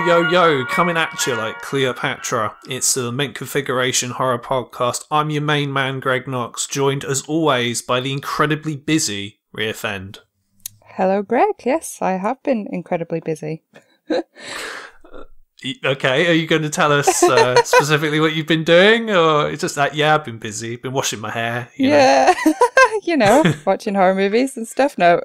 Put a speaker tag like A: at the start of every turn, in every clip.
A: Yo, coming at you like Cleopatra. It's the Lament Configuration horror podcast. I'm your main man, Greg Knox, joined as always by the incredibly busy Rhea Fend.
B: Hello, Greg. Yes, I have been incredibly busy.
A: Okay, are you going to tell us specifically what you've been doing? Or it's just that, yeah, I've been busy, been washing my hair.
B: You know, watching horror movies and stuff. No.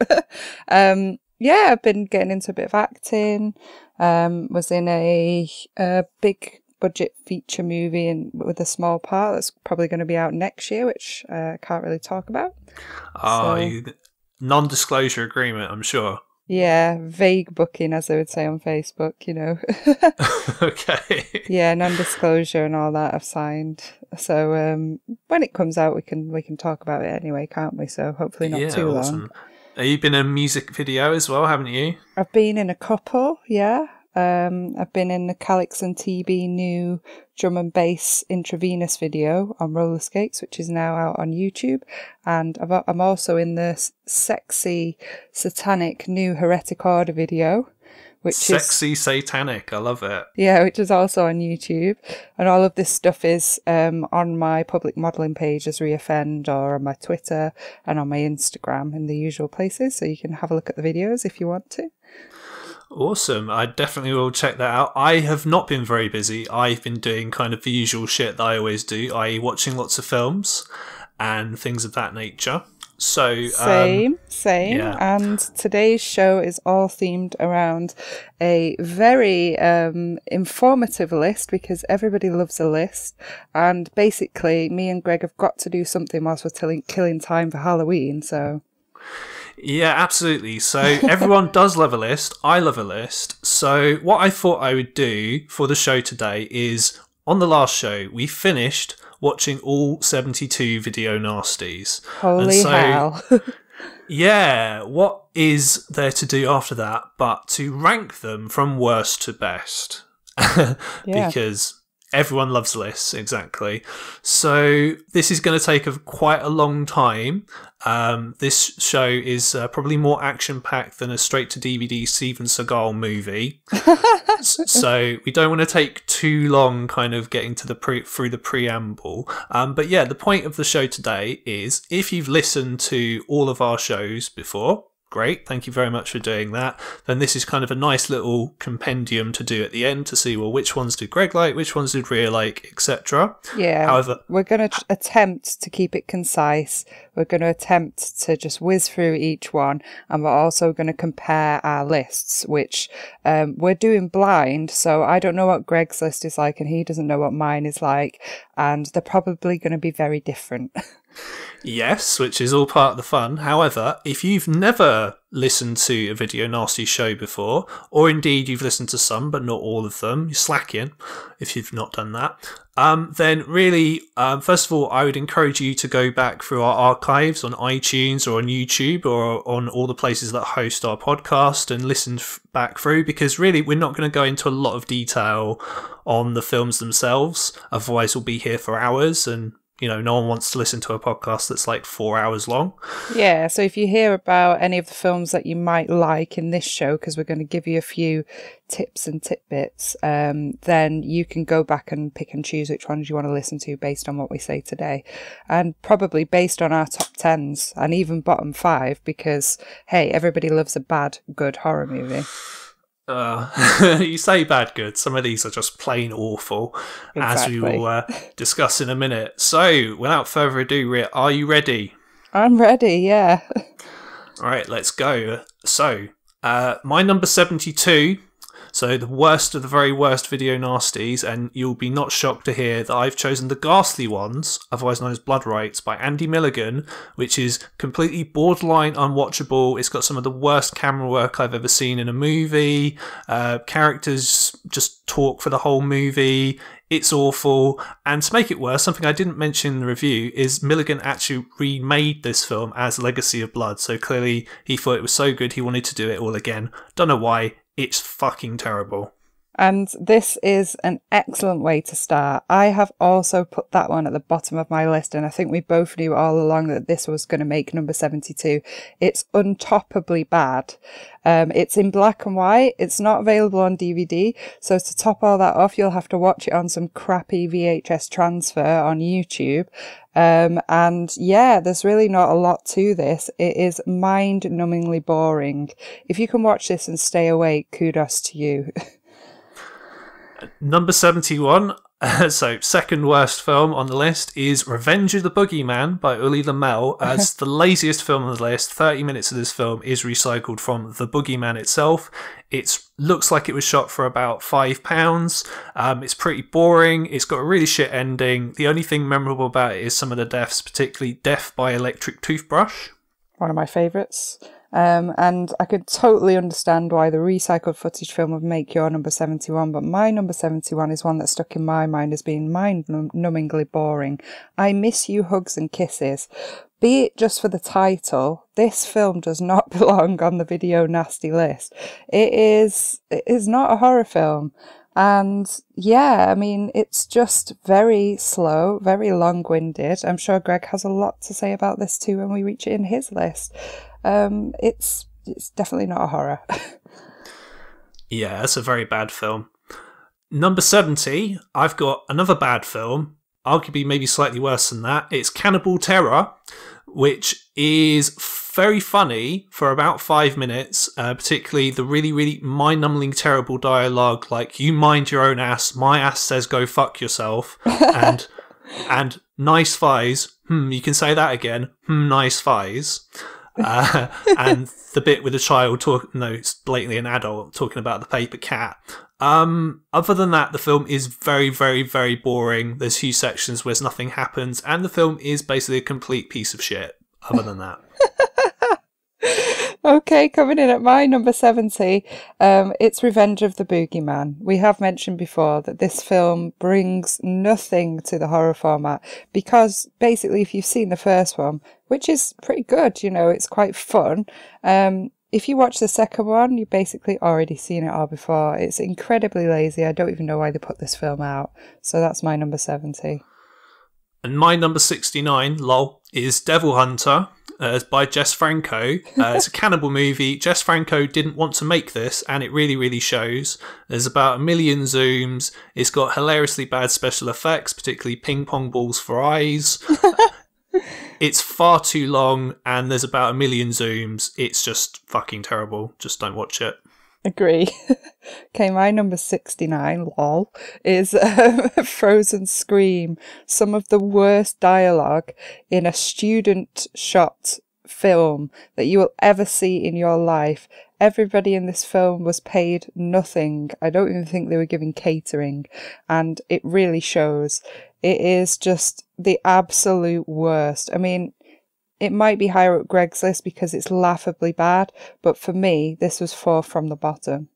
B: Yeah, I've been getting into a bit of acting. Was in a big budget feature movie with a small part that's probably going to be out next year, which I can't really talk about.
A: Non-disclosure agreement, I'm sure.
B: Yeah, vague booking, as I would say on Facebook, you know.
A: Okay.
B: Yeah, non-disclosure and all that I've signed. So when it comes out, we can talk about it anyway, can't we? So hopefully not too long.
A: You've been in a music video as well, haven't you?
B: I've been in a couple, yeah. I've been in the Calix and TB new drum and bass intravenous video on roller skates, which is now out on YouTube. And I'm also in the sexy, satanic new Heretic Order video.
A: Sexy satanic, I love it.
B: Yeah, which is also on YouTube. And all of this stuff is on my public modelling page as Rhea Fend, or on my Twitter and on my Instagram in the usual places. So you can have a look at the videos if you want to.
A: Awesome. I definitely will check that out. I have not been very busy. I've been doing kind of the usual shit that I always do, i.e. watching lots of films and things of that nature. So
B: same.
A: Yeah.
B: And today's show is all themed around a very informative list, because everybody loves a list. And basically, me and Greg have got to do something whilst we're killing time for Halloween. So
A: yeah, absolutely. So everyone does love a list. I love a list. So what I thought I would do for the show today is, on the last show, we finished watching all 72 video nasties.
B: Holy hell.
A: Yeah, what is there to do after that but to rank them from worst to best? Because everyone loves lists, exactly. So this is going to take quite a long time. This show is probably more action-packed than a straight-to-DVD Steven Seagal movie. So we don't want to take too long kind of getting to through the preamble. But yeah, the point of the show today is, if you've listened to all of our shows before, great, thank you very much for doing that. Then this is kind of a nice little compendium to do at the end to see, well, which ones did Greg like, which ones did Rhea like, etc.
B: Yeah,
A: however,
B: we're going to attempt to keep it concise. We're going to attempt to just whiz through each one, and we're also going to compare our lists, which we're doing blind, so I don't know what Greg's list is like and he doesn't know what mine is like, and they're probably going to be very different.
A: Yes, which is all part of the fun. However, if you've never listened to a Video Nasty show before, or indeed you've listened to some but not all of them, you're slacking if you've not done that, then really, first of all, I would encourage you to go back through our archives on iTunes or on YouTube or on all the places that host our podcast and listen back through, because really we're not going to go into a lot of detail on the films themselves, otherwise we'll be here for hours, and you know, no one wants to listen to a podcast that's like 4 hours long.
B: Yeah, so if you hear about any of the films that you might like in this show, because we're going to give you a few tips and tidbits, then you can go back and pick and choose which ones you want to listen to based on what we say today. And probably based on our top 10s and even bottom 5, because, hey, everybody loves a bad, good horror movie.
A: You say bad good, some of these are just plain awful, exactly, as we will discuss in a minute. So without further ado, Rhea, are you ready?
B: I'm ready, yeah.
A: Alright, let's go. So my number 72, so the worst of the very worst video nasties, and you'll be not shocked to hear that I've chosen The Ghastly Ones, otherwise known as Blood Rights, by Andy Milligan, which is completely borderline unwatchable. It's got some of the worst camera work I've ever seen in a movie. Characters just talk for the whole movie. It's awful. And to make it worse, something I didn't mention in the review is Milligan actually remade this film as Legacy of Blood. So clearly he thought it was so good he wanted to do it all again. Don't know why. It's fucking terrible.
B: And this is an excellent way to start. I have also put that one at the bottom of my list, and I think we both knew all along that this was going to make number 72. It's untoppably bad. It's in black and white. It's not available on DVD. So to top all that off, you'll have to watch it on some crappy VHS transfer on YouTube. And yeah, there's really not a lot to this. It is mind-numbingly boring. If you can watch this and stay awake, kudos to you.
A: Number 71, so second worst film on the list, is Revenge of the Boogeyman by Uli Lamel. As the laziest film on the list, 30 minutes of this film is recycled from The Boogeyman itself. It looks like it was shot for about £5. It's pretty boring. It's got a really shit ending. The only thing memorable about it is some of the deaths, particularly death by electric toothbrush.
B: One of my favourites. And I could totally understand why the recycled footage film would make your number 71, but my number 71 is one that stuck in my mind as being mind-numbingly boring. I Miss You, Hugs and Kisses. Be it just for the title, this film does not belong on the video nasty list. It is not a horror film. And yeah, I mean, it's just very slow, very long-winded. I'm sure Greg has a lot to say about this too when we reach it in his list. It's definitely not a horror.
A: Yeah, that's a very bad film. Number 70, I've got another bad film, arguably maybe slightly worse than that. It's Cannibal Terror, which is very funny for about 5 minutes, particularly the really, really mind-numbingly terrible dialogue, like, you mind your own ass, my ass says go fuck yourself, and nice thighs, you can say that again, nice thighs. And the bit with the child it's blatantly an adult talking about the paper cat. Other than that, the film is very, very, very boring. There's few sections where nothing happens, and the film is basically a complete piece of shit. Other than that.
B: Okay, coming in at my number 70, it's Revenge of the Boogeyman. We have mentioned before that this film brings nothing to the horror format because basically if you've seen the first one, which is pretty good, it's quite fun, if you watch the second one, you've basically already seen it all before. It's incredibly lazy. I don't even know why they put this film out. So that's my number 70.
A: And my number 69, lol, is Devil Hunter. By Jess Franco. It's a cannibal movie. Jess Franco didn't want to make this, and it really, really shows. There's about 1 million zooms. It's got hilariously bad special effects, particularly ping pong balls for eyes. It's far too long, and there's about 1 million zooms. It's just fucking terrible. Just don't watch it.
B: Agree. Okay, my number 69, lol, is Frozen Scream. Some of the worst dialogue in a student shot film that you will ever see in your life. Everybody in this film was paid nothing. I don't even think they were given catering, and it really shows. It is just the absolute worst. I mean, it might be higher up Greg's list because it's laughably bad, but for me, this was 4 from the bottom.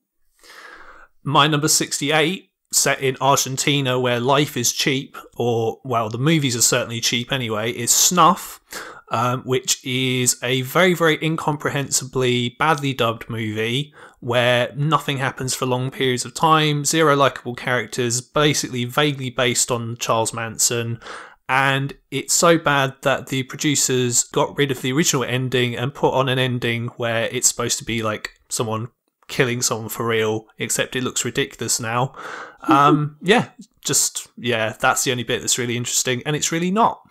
A: My number 68, set in Argentina where life is cheap, or, well, the movies are certainly cheap anyway, is Snuff, which is a very, very incomprehensibly badly dubbed movie where nothing happens for long periods of time, zero likeable characters, basically vaguely based on Charles Manson. And it's so bad that the producers got rid of the original ending and put on an ending where it's supposed to be like someone killing someone for real, except it looks ridiculous now. That's the only bit that's really interesting, and it's really not.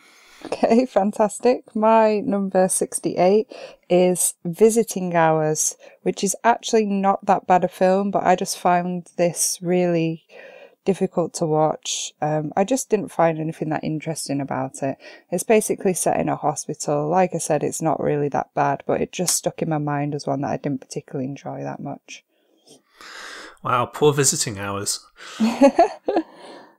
B: Okay, fantastic. My number 68 is Visiting Hours, which is actually not that bad a film, but I just found this really difficult to watch. I just didn't find anything that interesting about it. It's basically set in a hospital. Like I said, it's not really that bad, but it just stuck in my mind as one that I didn't particularly enjoy that much.
A: Wow, poor Visiting Hours.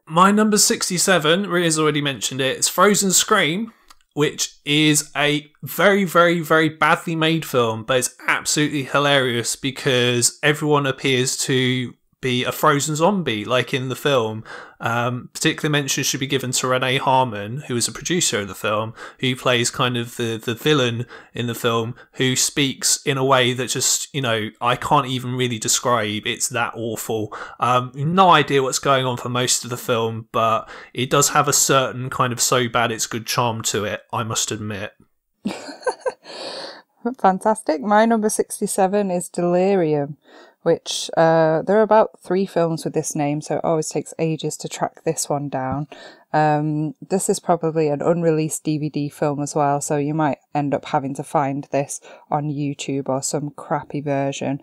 A: My number 67, Ria's already mentioned it, it's Frozen Scream, which is a very, very, very badly made film, but it's absolutely hilarious because everyone appears to be a frozen zombie, like in the film. Particular mention should be given to Renee Harmon, who is a producer of the film, who plays kind of the villain in the film, who speaks in a way that just, I can't even really describe. It's that awful. No idea what's going on for most of the film, but it does have a certain kind of so bad it's good charm to it, I must admit.
B: Fantastic. My number 67 is Delirium, which there are about 3 films with this name, so it always takes ages to track this one down. This is probably an unreleased DVD film as well, so you might end up having to find this on YouTube or some crappy version.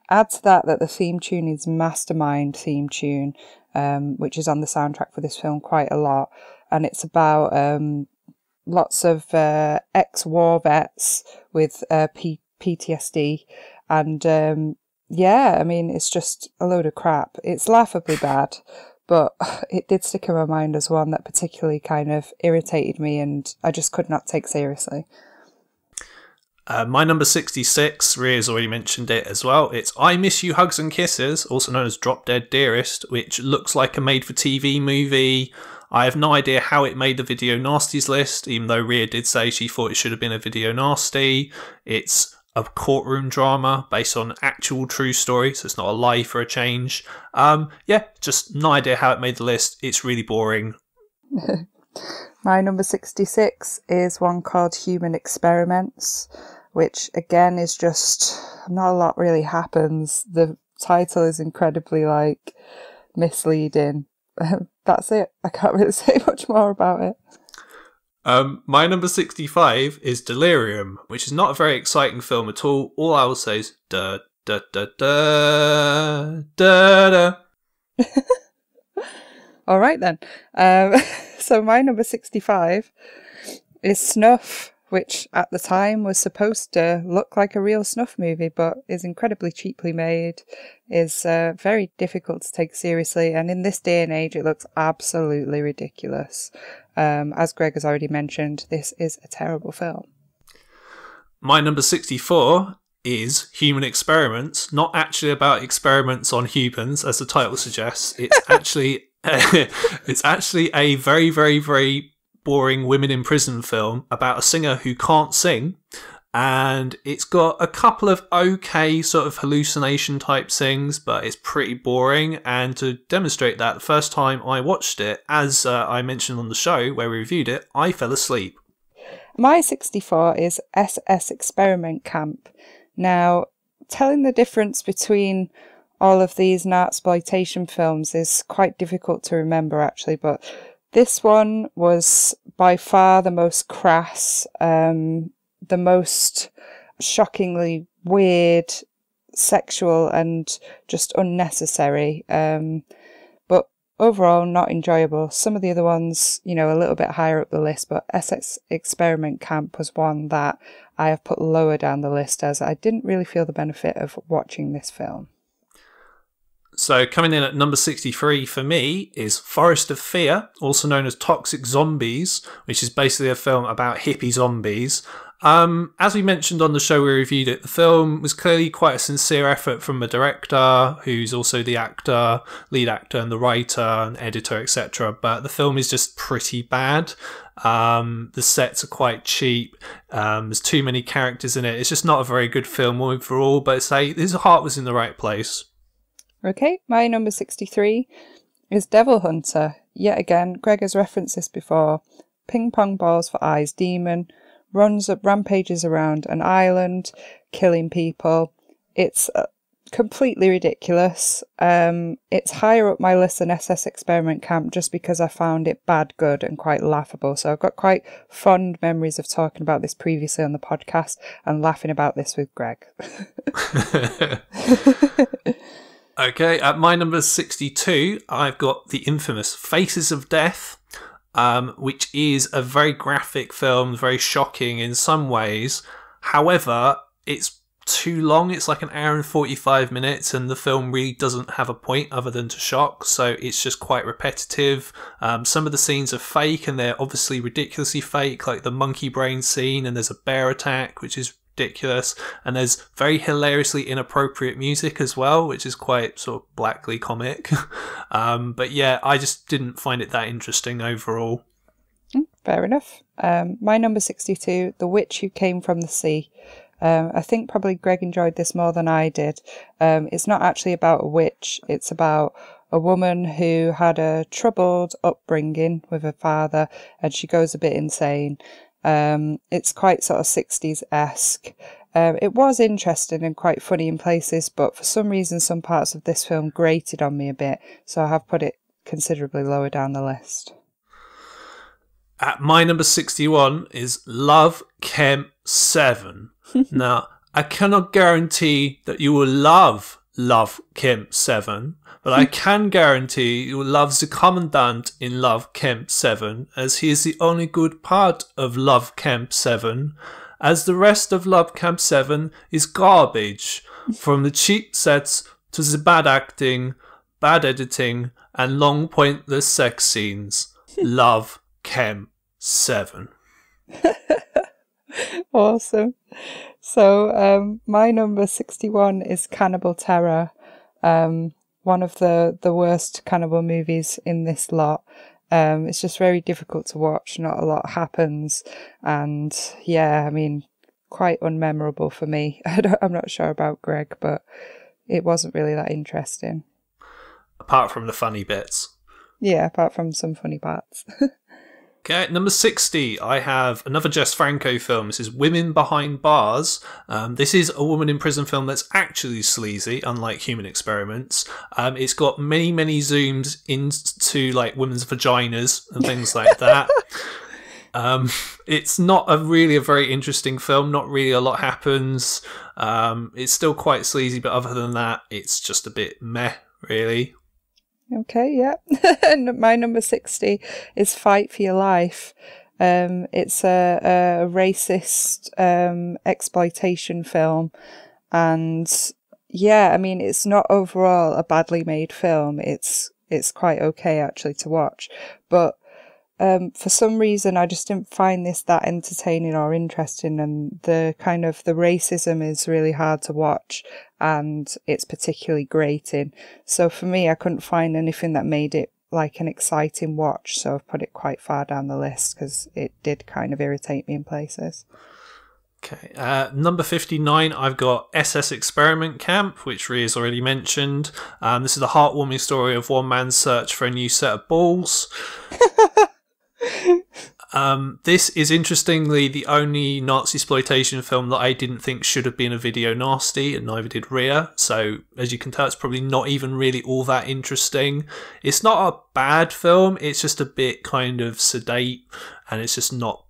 B: Add to that the theme tune is Mastermind theme tune, which is on the soundtrack for this film quite a lot, and it's about lots of ex-war vets with PTSD, and it's just a load of crap. It's laughably bad, but it did stick in my mind as one that particularly kind of irritated me and I just could not take seriously.
A: My number 66, Ria's already mentioned it as well. It's I Miss You Hugs and Kisses, also known as Drop Dead Dearest, which looks like a made-for-TV movie. I have no idea how it made the Video Nasties list, even though Ria did say she thought it should have been a Video Nasty. It's a courtroom drama based on actual true story, so it's not a lie for a change. Just no idea how it made the list. It's really boring.
B: My number 66 is one called Human Experiments, which again is just not a lot really happens. The title is incredibly misleading. That's it. I can't really say much more about it.
A: My number 65 is Delirium, which is not a very exciting film at all. All I will say is da da da da da da.
B: All right then. So my number 65 is Snuff, which at the time was supposed to look like a real snuff movie, but is incredibly cheaply made, is very difficult to take seriously, and in this day and age it looks absolutely ridiculous. As Greg has already mentioned, this is a terrible film.
A: My number 64 is Human Experiments, not actually about experiments on humans, as the title suggests. It's actually it's actually a very, very, very boring women in prison film about a singer who can't sing, and it's got a couple of okay sort of hallucination type things, but it's pretty boring. And to demonstrate that, the first time I watched it, as I mentioned on the show where we reviewed it, I fell asleep.
B: My 64 is SS Experiment Camp. Now, telling the difference between all of these Nartsploitation films is quite difficult to remember actually, but this one was by far the most crass, the most shockingly weird, sexual and just unnecessary, but overall not enjoyable. Some of the other ones, a little bit higher up the list, but SS Experiment Camp was one that I have put lower down the list as I didn't really feel the benefit of watching this film.
A: So coming in at number 63 for me is Forest of Fear, also known as Toxic Zombies, which is basically a film about hippie zombies. As we mentioned on the show we reviewed it, the film was clearly quite a sincere effort from the director, who's also the actor, lead actor and the writer and editor, etc. But the film is just pretty bad. The sets are quite cheap. There's too many characters in it. It's just not a very good film overall, but his heart was in the right place.
B: Okay, my number 63 is Devil Hunter. Yet again, Greg has referenced this before. Ping pong balls for eyes demon, rampages around an island, killing people. It's completely ridiculous. It's higher up my list than SS Experiment Camp just because I found it bad good and quite laughable. So I've got quite fond memories of talking about this previously on the podcast and laughing about this with Greg.
A: Okay, at my number 62, I've got the infamous Faces of Death, which is a very graphic film, very shocking in some ways. However, it's too long. It's like an hour and 45 minutes, and the film really doesn't have a point other than to shock, so it's just quite repetitive. Some of the scenes are fake, and they're obviously ridiculously fake, like the monkey brain scene, and there's a bear attack, which is ridiculous. And there's very hilariously inappropriate music as well, which is quite sort of blackly comic. But yeah, I just didn't find it that interesting overall.
B: Fair enough. My number 62, The Witch Who Came from the Sea. I think probably Greg enjoyed this more than I did. It's not actually about a witch. It's about a woman who had a troubled upbringing with her father, and she goes a bit insane. It's quite sort of 60s-esque. It was interesting and quite funny in places, but for some reason some parts of this film grated on me a bit, so I have put it considerably lower down the list.
A: At my number 61 is Love Chem 7. Now, I cannot guarantee that you will love Chem 7, but I can guarantee you will love the Commandant in Love Chem 7, as he is the only good part of Love Chem 7, as the rest of Love Chem 7 is garbage, from the cheap sets to the bad acting, bad editing, and long pointless sex scenes. Love Chem 7.
B: Awesome. So my number 61 is Cannibal Terror, one of the worst cannibal movies in this lot. It's just very difficult to watch, not a lot happens, and yeah, I mean, quite unmemorable for me. I'm not sure about Greg, but it wasn't really that interesting.
A: Apart from the funny bits.
B: Yeah, apart from some funny parts.
A: Okay, number 60, I have another Jess Franco film. This is Women Behind Bars. This is a woman in prison film that's actually sleazy, unlike Human Experiments. It's got many, many zooms into like women's vaginas and things like that. It's not really a very interesting film. Not really a lot happens. It's still quite sleazy, but other than that, it's just a bit meh, really.
B: Okay, yeah. And my number 60 is Fight for Your Life. It's a racist exploitation film. And yeah, I mean, it's not overall a badly made film. It's quite okay, actually, to watch. But for some reason, I just didn't find this that entertaining or interesting. And the racism is really hard to watch. And it's particularly grating. So for me, I couldn't find anything that made it like an exciting watch. So I've put it quite far down the list because it did kind of irritate me in places.
A: Okay, number 59, I've got SS Experiment Camp, which Ria's already mentioned. This is a heartwarming story of one man's search for a new set of balls. This is interestingly the only Nazi exploitation film that I didn't think should have been a video nasty, and neither did Ria. So as you can tell, it's probably not even really all that interesting. It's not a bad film, it's just a bit kind of sedate, and it's just not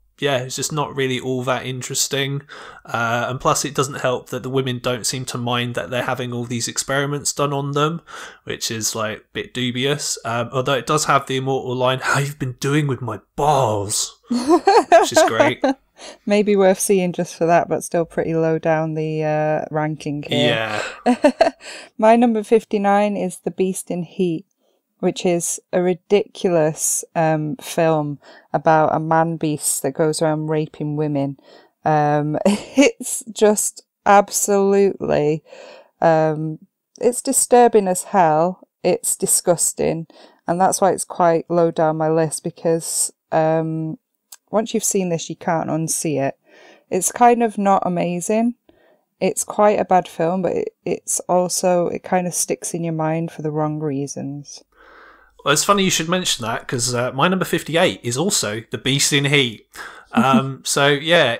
A: really all that interesting. And plus it doesn't help that the women don't seem to mind that they're having all these experiments done on them, which is like a bit dubious. Although it does have the immortal line, "How you've been doing with my balls," which is great.
B: Maybe worth seeing just for that, but still pretty low down the ranking here.
A: Yeah.
B: My number 59 is The Beast in Heat, which is a ridiculous film about a man-beast that goes around raping women. It's just absolutely... it's disturbing as hell. It's disgusting. And that's why it's quite low down my list, because once you've seen this, you can't unsee it. It's kind of not amazing. It's quite a bad film, but it kind of sticks in your mind for the wrong reasons.
A: Well, it's funny you should mention that, because my number 58 is also The Beast in Heat. So yeah,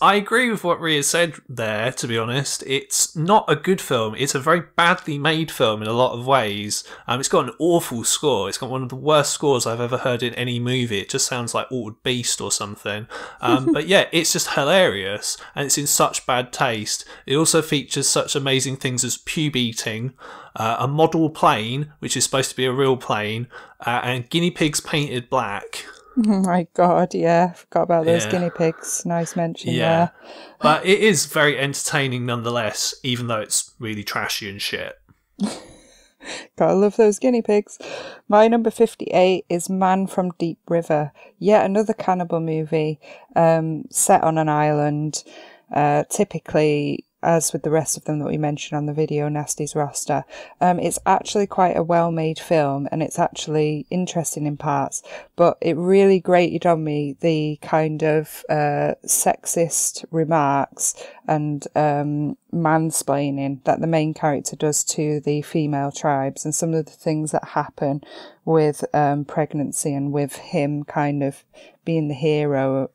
A: I agree with what Ria said there, to be honest. It's not a good film. It's a very badly made film in a lot of ways. It's got an awful score. It's got one of the worst scores I've ever heard in any movie. It just sounds like Altered Beast or something. But yeah, it's just hilarious, and it's in such bad taste. It also features such amazing things as pube eating, a model plane, which is supposed to be a real plane, and guinea pigs painted black.
B: Oh my god, yeah. Forgot about those guinea pigs. Nice mention there.
A: But it is very entertaining nonetheless, even though it's really trashy and shit.
B: Gotta love those guinea pigs. My number 58 is Man from Deep River. Yet another cannibal movie set on an island. Typically, as with the rest of them that we mentioned on the video Nasties roster, it's actually quite a well-made film, and it's actually interesting in parts, but it really grated on me the kind of sexist remarks and mansplaining that the main character does to the female tribes, and some of the things that happen with pregnancy and with him kind of being the hero,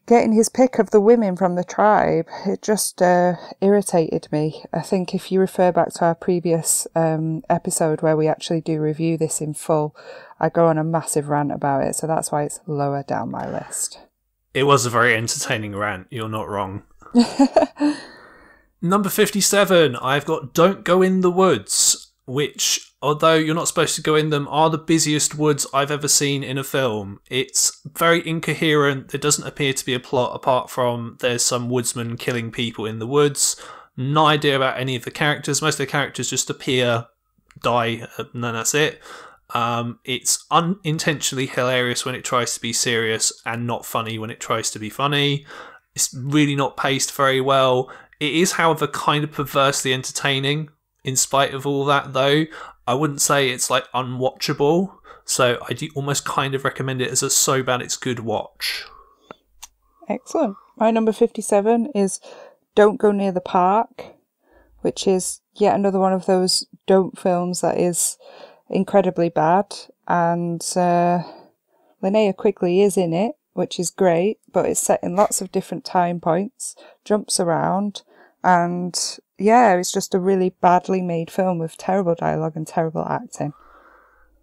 B: getting his pick of the women from the tribe. It just irritated me. I think if you refer back to our previous episode where we actually do review this in full, I go on a massive rant about it, so that's why it's lower down my list.
A: It was a very entertaining rant, you're not wrong. Number 57, I've got Don't Go in the Woods, which, although you're not supposed to go in them, are the busiest woods I've ever seen in a film. It's very incoherent. There doesn't appear to be a plot apart from there's some woodsman killing people in the woods. No idea about any of the characters. Most of the characters just appear, die, and then that's it. It's unintentionally hilarious when it tries to be serious and not funny when it tries to be funny. It's really not paced very well. It is, however, kind of perversely entertaining. In spite of all that, though, I wouldn't say it's like unwatchable, so I do almost kind of recommend it as a so bad it's good watch.
B: Excellent. My number 57 is Don't Go Near the Park, which is yet another one of those don't films that is incredibly bad, and Linnea Quigley is in it, which is great, but it's set in lots of different time points, jumps around, and yeah, it's just a really badly made film with terrible dialogue and terrible acting.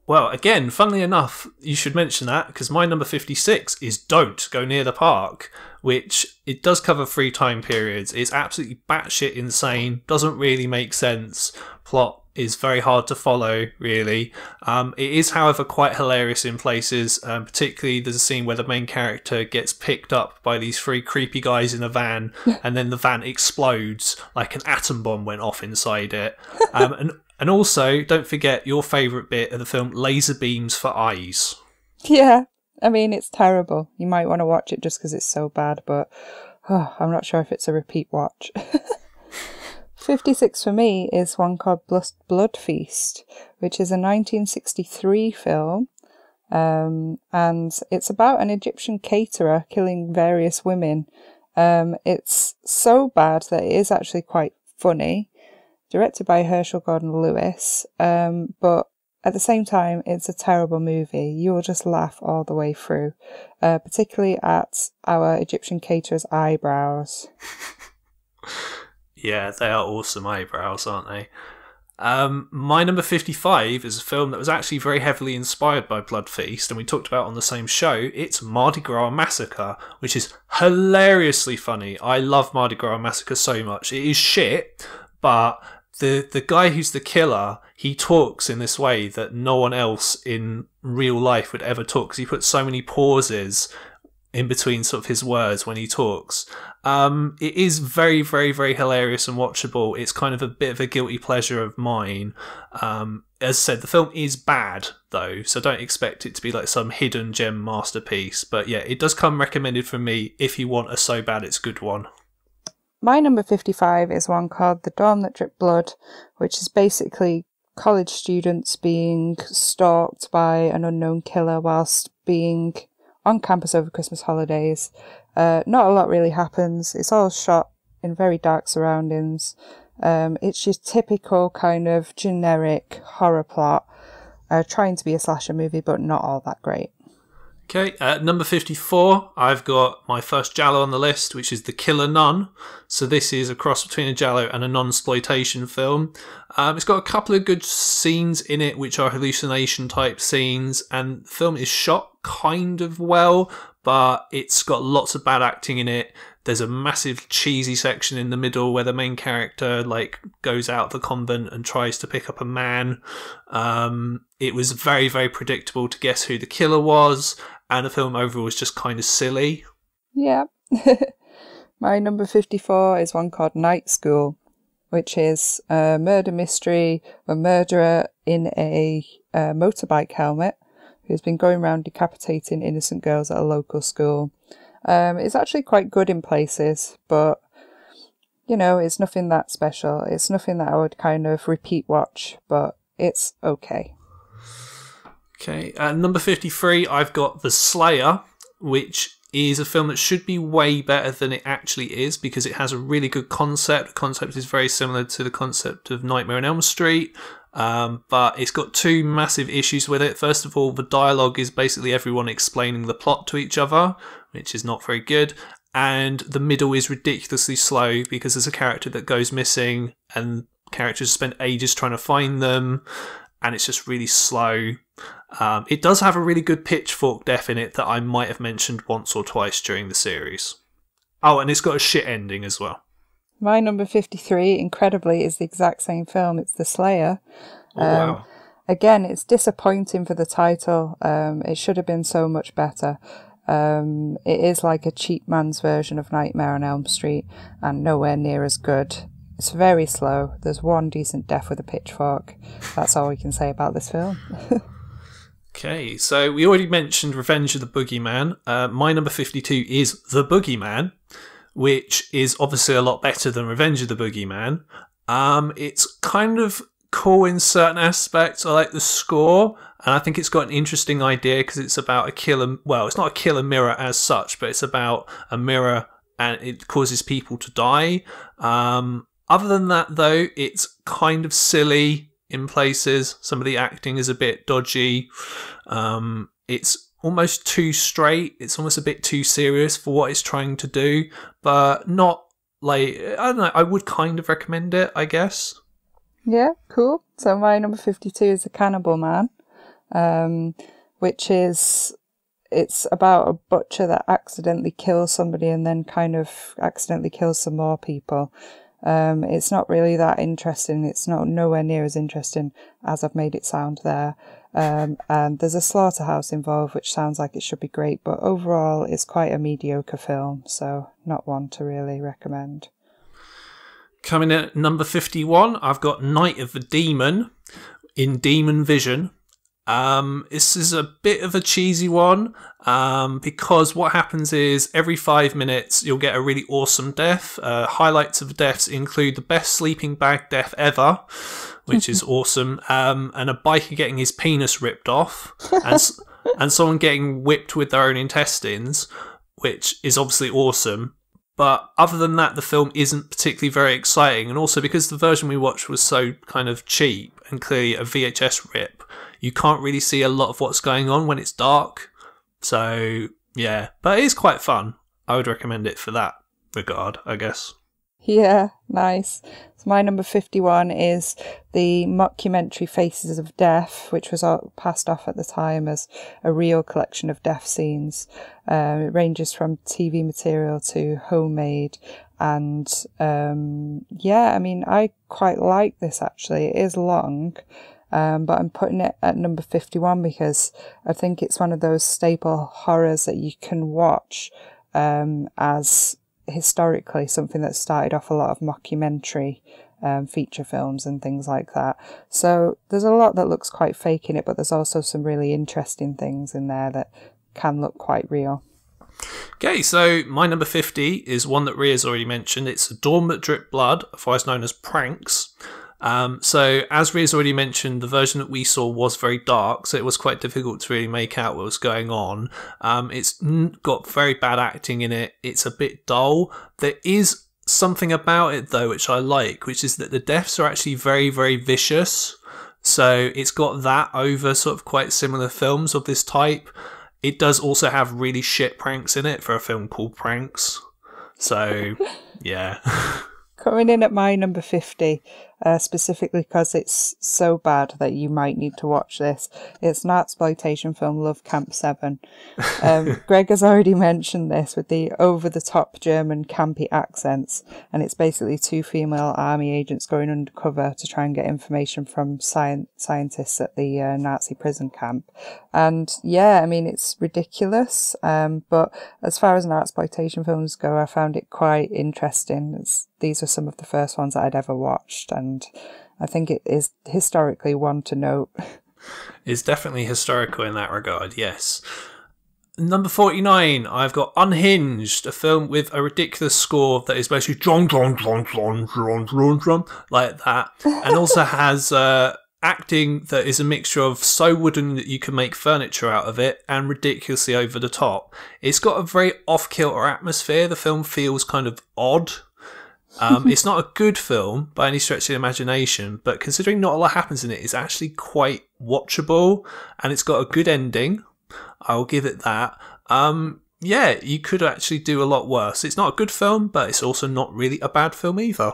A: Well, again, funnily enough, you should mention that, because my number 56 is Don't Go Near the Park, which it does cover 3 time periods. It's absolutely batshit insane, doesn't really make sense. Plot is very hard to follow, really. It is, however, quite hilarious in places. Particularly, there's a scene where the main character gets picked up by these 3 creepy guys in a van, and then the van explodes like an atom bomb went off inside it. And also, don't forget your favourite bit of the film, laser beams for eyes.
B: Yeah, I mean, it's terrible. You might want to watch it just because it's so bad, but I'm not sure if it's a repeat watch. 56 for me is one called Blood Feast, which is a 1963 film, and it's about an Egyptian caterer killing various women. It's so bad that it is actually quite funny, directed by Herschel Gordon-Lewis, but at the same time, it's a terrible movie. You will just laugh all the way through, particularly at our Egyptian caterer's eyebrows.
A: Yeah, they are awesome eyebrows, aren't they? My number 55 is a film that was actually very heavily inspired by Blood Feast, and we talked about on the same show. It's Mardi Gras Massacre, which is hilariously funny. I love Mardi Gras Massacre so much. It is shit, but the guy who's the killer, he talks in this way that no one else in real life would ever talk, because he puts so many pauses in between sort of his words when he talks. It is very, very, very hilarious and watchable. It's kind of a bit of a guilty pleasure of mine. As I said, the film is bad, though, so don't expect it to be like some hidden gem masterpiece. But yeah, it does come recommended from me if you want a so bad it's good one.
B: My number 55 is one called The Dawn That Dripped Blood, which is basically college students being stalked by an unknown killer whilst being on campus over Christmas holidays. Not a lot really happens. It's all shot in very dark surroundings. It's your typical kind of generic horror plot, trying to be a slasher movie, but not all that great.
A: Okay, at number 54, I've got my first Giallo on the list, which is The Killer Nun. So this is a cross between a Giallo and a non-exploitation film. It's got a couple of good scenes in it, which are hallucination-type scenes, and the film is shot kind of well, but it's got lots of bad acting in it. There's a massive cheesy section in the middle where the main character goes out of the convent and tries to pick up a man. It was very, very predictable to guess who the killer was, and the film overall was just kind of silly. Yeah.
B: My number 54 is one called Night School, which is a murder mystery, a murderer in a motorbike helmet who's been going around decapitating innocent girls at a local school. It's actually quite good in places, but, you know, it's nothing that special. It's nothing that I would kind of repeat watch, but it's okay.
A: Okay, at number 53, I've got The Slayer, which is a film that should be way better than it actually is because it has a really good concept. The concept is very similar to the concept of Nightmare on Elm Street, but it's got two massive issues with it. First of all, the dialogue is basically everyone explaining the plot to each other, which is not very good. And the middle is ridiculously slow because there's a character that goes missing and characters spend ages trying to find them, and it's just really slow. It does have a really good pitchfork death in it that I might have mentioned once or twice during the series. Oh, and it's got a shit ending as well.
B: My number 53, incredibly, is the exact same film. It's The Slayer.
A: Wow.
B: Again, it's disappointing for the title. It should have been so much better. It is like a cheap man's version of Nightmare on Elm Street and nowhere near as good. It's very slow. There's one decent death with a pitchfork. That's all we can say about this film.
A: Okay, so we already mentioned Revenge of the Boogeyman. My number 52 is The Boogeyman, which is obviously a lot better than Revenge of the Boogeyman. It's kind of cool in certain aspects. I like the score, and I think it's got an interesting idea because it's about a killer. Well, it's not a killer mirror as such, but it's about a mirror and it causes people to die. Other than that, though, it's kind of silly in places. Some of the acting is a bit dodgy. It's almost too straight. It's almost a bit too serious for what it's trying to do, but not like, I don't know, I would kind of recommend it, I guess.
B: Yeah, cool. So my number 52 is The Cannibal Man, which is, it's about a butcher that accidentally kills somebody and then kind of accidentally kills some more people. It's not really that interesting. It's not nowhere near as interesting as I've made it sound there. And there's a slaughterhouse involved, which sounds like it should be great, but overall it's quite a mediocre film, so not one to really recommend.
A: Coming in at number 51, I've got Night of the Demon in Demon Vision. This is a bit of a cheesy one because what happens is every 5 minutes you'll get a really awesome death. Highlights of the deaths include the best sleeping bag death ever, which is awesome, and a biker getting his penis ripped off, and someone getting whipped with their own intestines, which is obviously awesome. But other than that, the film isn't particularly very exciting, and also because the version we watched was so kind of cheap and clearly a VHS rip, you can't really see a lot of what's going on when it's dark. So, yeah. But it is quite fun. I would recommend it for that regard, I guess.
B: Yeah, nice. So my number 51 is the mockumentary Faces of Death, which was passed off at the time as a real collection of death scenes. It ranges from TV material to homemade. And yeah, I mean, I quite like this actually. It is long. But I'm putting it at number 51 because I think it's one of those staple horrors that you can watch as historically something that started off a lot of mockumentary feature films and things like that. So there's a lot that looks quite fake in it, but there's also some really interesting things in there that can look quite real.
A: Okay, so my number 50 is one that Ria's already mentioned. It's Dawn That Drip Blood, otherwise known as Pranks. So as Ria's already mentioned, the version that we saw was very dark, so it was quite difficult to really make out what was going on. It's got very bad acting in it. It's a bit dull. There is something about it though which I like, which is that the deaths are actually very, very vicious. So it's got that over sort of quite similar films of this type. It does also have really shit pranks in it for a film called Pranks. So, yeah.
B: Coming in at my number 50, specifically because it's so bad that you might need to watch this. It's an exploitation film, Love Camp 7. Greg has already mentioned this with the over-the-top German campy accents, and it's basically two female army agents going undercover to try and get information from scientists at the Nazi prison camp. And yeah, I mean, it's ridiculous, but as far as an exploitation films go, I found it quite interesting. These are some of the first ones that I'd ever watched, and I think it is historically one to note.
A: It's definitely historical in that regard, yes. Number 49, I've got Unhinged, a film with a ridiculous score that is basically drum, drum, drum, drum, drum, drum, drum, like that. And also has acting that is a mixture of so wooden that you can make furniture out of it and ridiculously over the top. It's got a very off-kilter atmosphere. The film feels kind of odd. It's not a good film by any stretch of the imagination, but considering not a lot happens in it, it's actually quite watchable, and it's got a good ending. I'll give it that. Yeah, you could actually do a lot worse. It's not a good film, but it's also not really a bad film either.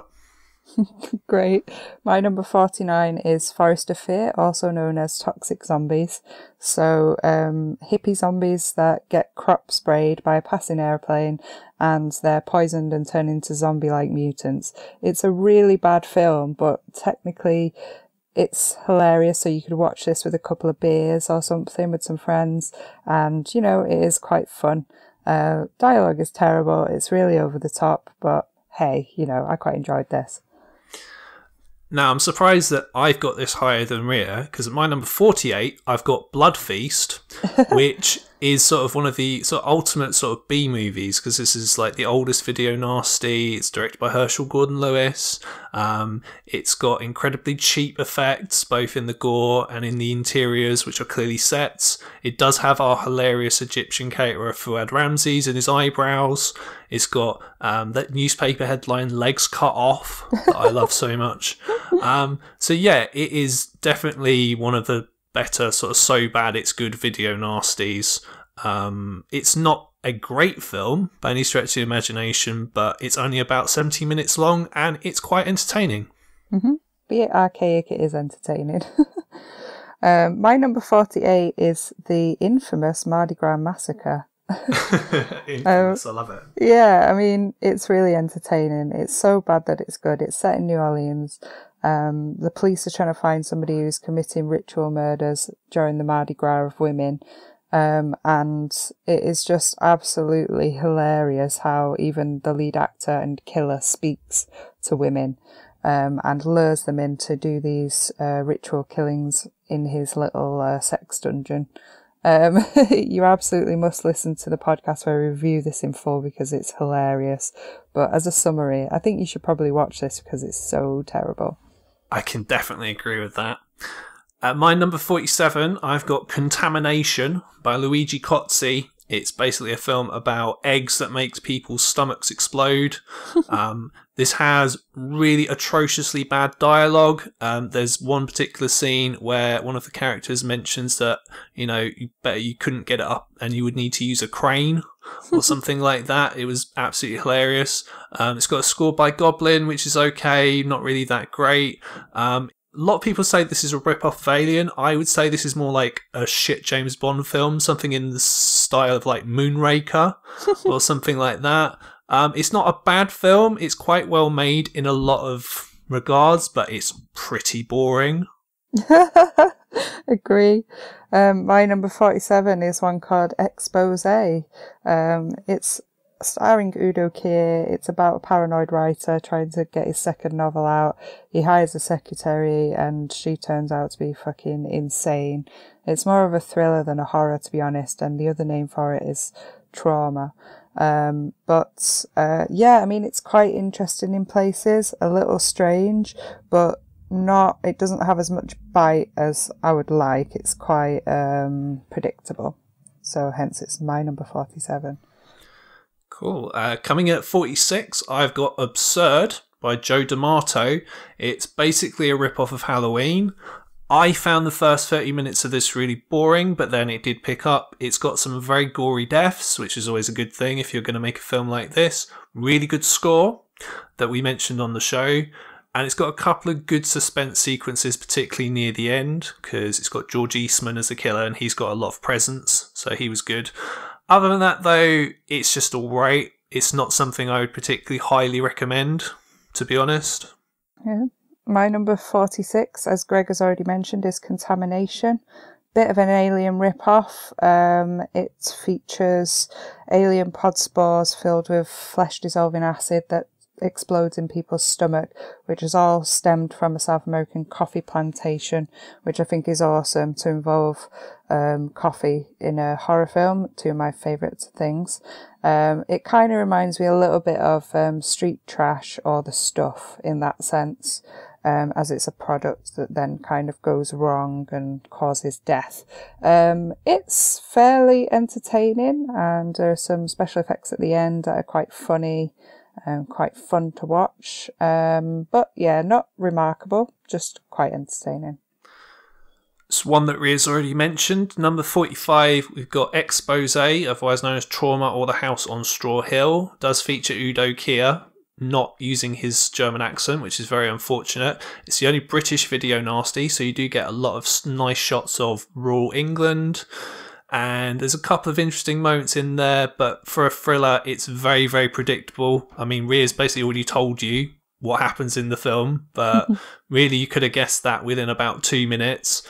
B: Great. My number 49 is Forest of Fear, also known as Toxic Zombies. So, hippie zombies that get crop sprayed by a passing airplane and they're poisoned and turn into zombie-like mutants. It's a really bad film, but technically it's hilarious. So you could watch this with a couple of beers or something with some friends, and, you know, it is quite fun. Dialogue is terrible. It's really over the top, but hey, you know, I quite enjoyed this.
A: Now, I'm surprised that I've got this higher than Rhea, because at my number 48, I've got Blood Feast, which is sort of one of the sort of ultimate sort of B movies, because this is like the oldest video nasty. It's directed by Herschel Gordon-Lewis. It's got incredibly cheap effects, both in the gore and in the interiors, which are clearly sets. It does have our hilarious Egyptian caterer Fuad Ramses and his eyebrows. It's got that newspaper headline, legs cut off, that I love so much. So yeah, it is definitely one of the better sort of so bad it's good video nasties. It's not a great film by any stretch of the imagination, but it's only about 70 minutes long and it's quite entertaining.
B: Mm-hmm. Be it archaic, it is entertaining. My number 48 is the infamous Mardi Gras Massacre.
A: Infamous, I love it.
B: Yeah, I mean, it's really entertaining. It's so bad that it's good. It's set in New Orleans. The police are trying to find somebody who's committing ritual murders during the Mardi Gras of women. And it is just absolutely hilarious how even the lead actor and killer speaks to women, and lures them in to do these ritual killings in his little sex dungeon. You absolutely must listen to the podcast where we review this in full because it's hilarious. But as a summary, I think you should probably watch this because it's so terrible.
A: I can definitely agree with that. At my number 47, I've got Contamination by Luigi Cozzi. It's basically a film about eggs that makes people's stomachs explode. This has really atrociously bad dialogue. There's one particular scene where one of the characters mentions that, you know, you couldn't get it up and you would need to use a crane or something like that. It was absolutely hilarious. It's got a score by Goblin, which is okay, not really that great. A lot of people say this is a rip-off of Alien. I would say this is more like a shit James Bond film, something in the style of like Moonraker or something like that. It's not a bad film. It's quite well made in a lot of regards, but it's pretty boring.
B: Agree. My number 47 is one called Expose. It's starring Udo Kier. It's about a paranoid writer trying to get his second novel out. He hires a secretary and she turns out to be fucking insane. It's more of a thriller than a horror, to be honest, and the other name for it is Trauma. Yeah, I mean, it's quite interesting in places, a little strange, but it doesn't have as much bite as I would like. It's quite predictable. So hence it's my number 47.
A: Cool. Coming in at 46, I've got Absurd by Joe D'Amato. It's basically a rip-off of Halloween. I found the first 30 minutes of this really boring, but then it did pick up. It's got some very gory deaths, which is always a good thing if you're going to make a film like this. Really good score that we mentioned on the show. And it's got a couple of good suspense sequences, particularly near the end, because it's got George Eastman as the killer and he's got a lot of presence, so he was good. Other than that, though, it's just alright. It's not something I would particularly highly recommend, to be honest.
B: Yeah. My number 46, as Greg has already mentioned, is Contamination. Bit of an Alien rip-off. It features alien pod spores filled with flesh-dissolving acid that explodes in people's stomach, which is all stemmed from a South American coffee plantation, which I think is awesome to involve coffee in a horror film, two of my favourite things. It kind of reminds me a little bit of Street Trash or The Stuff in that sense, as it's a product that then kind of goes wrong and causes death. It's fairly entertaining, and there are some special effects at the end that are quite funny and quite fun to watch. But yeah, not remarkable, just quite entertaining.
A: It's one that Ria's already mentioned. Number 45, we've got Expose, otherwise known as Trauma or The House on Straw Hill. Does feature Udo Kier, not using his German accent, which is very unfortunate. It's the only British video nasty, so you do get a lot of nice shots of rural England. And there's a couple of interesting moments in there, but for a thriller, it's very, very predictable. I mean, Ria's basically already told you what happens in the film, but really you could have guessed that within about 2 minutes.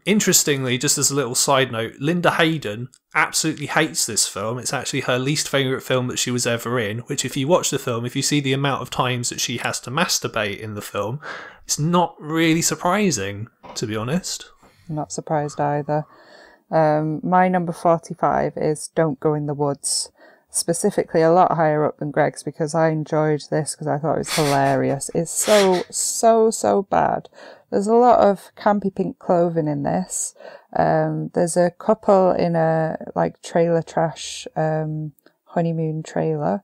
A: Interestingly, just as a little side note, Linda Hayden absolutely hates this film. It's actually her least favourite film that she was ever in, which if you watch the film, if you see the amount of times that she has to masturbate in the film, it's not really surprising, to be honest.
B: I'm not surprised either. My number 45 is Don't Go in the Woods. Specifically a lot higher up than Greg's, because I enjoyed this because I thought it was hilarious. It's so bad. There's a lot of campy pink clothing in this. There's a couple in a trailer trash honeymoon trailer.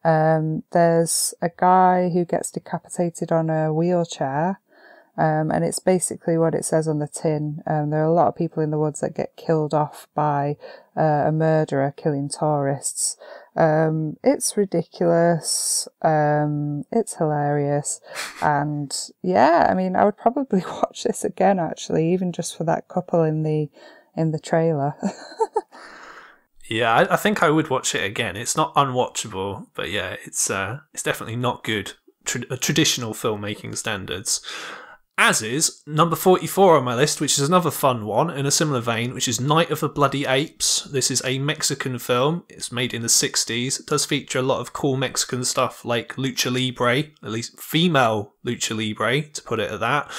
B: There's a guy who gets decapitated on a wheelchair. And it's basically what it says on the tin. There are a lot of people in the woods that get killed off by a murderer killing tourists. It's ridiculous. It's hilarious. And yeah, I mean, I would probably watch this again, actually, even just for that couple in the trailer.
A: Yeah, I think I would watch it again. It's not unwatchable, but yeah, it's definitely not good. Traditional filmmaking standards. As is number 44 on my list, which is another fun one in a similar vein, which is Night of the Bloody Apes. This is a Mexican film. It's made in the 60s. It does feature a lot of cool Mexican stuff like lucha libre, at least female lucha libre, to put it at that.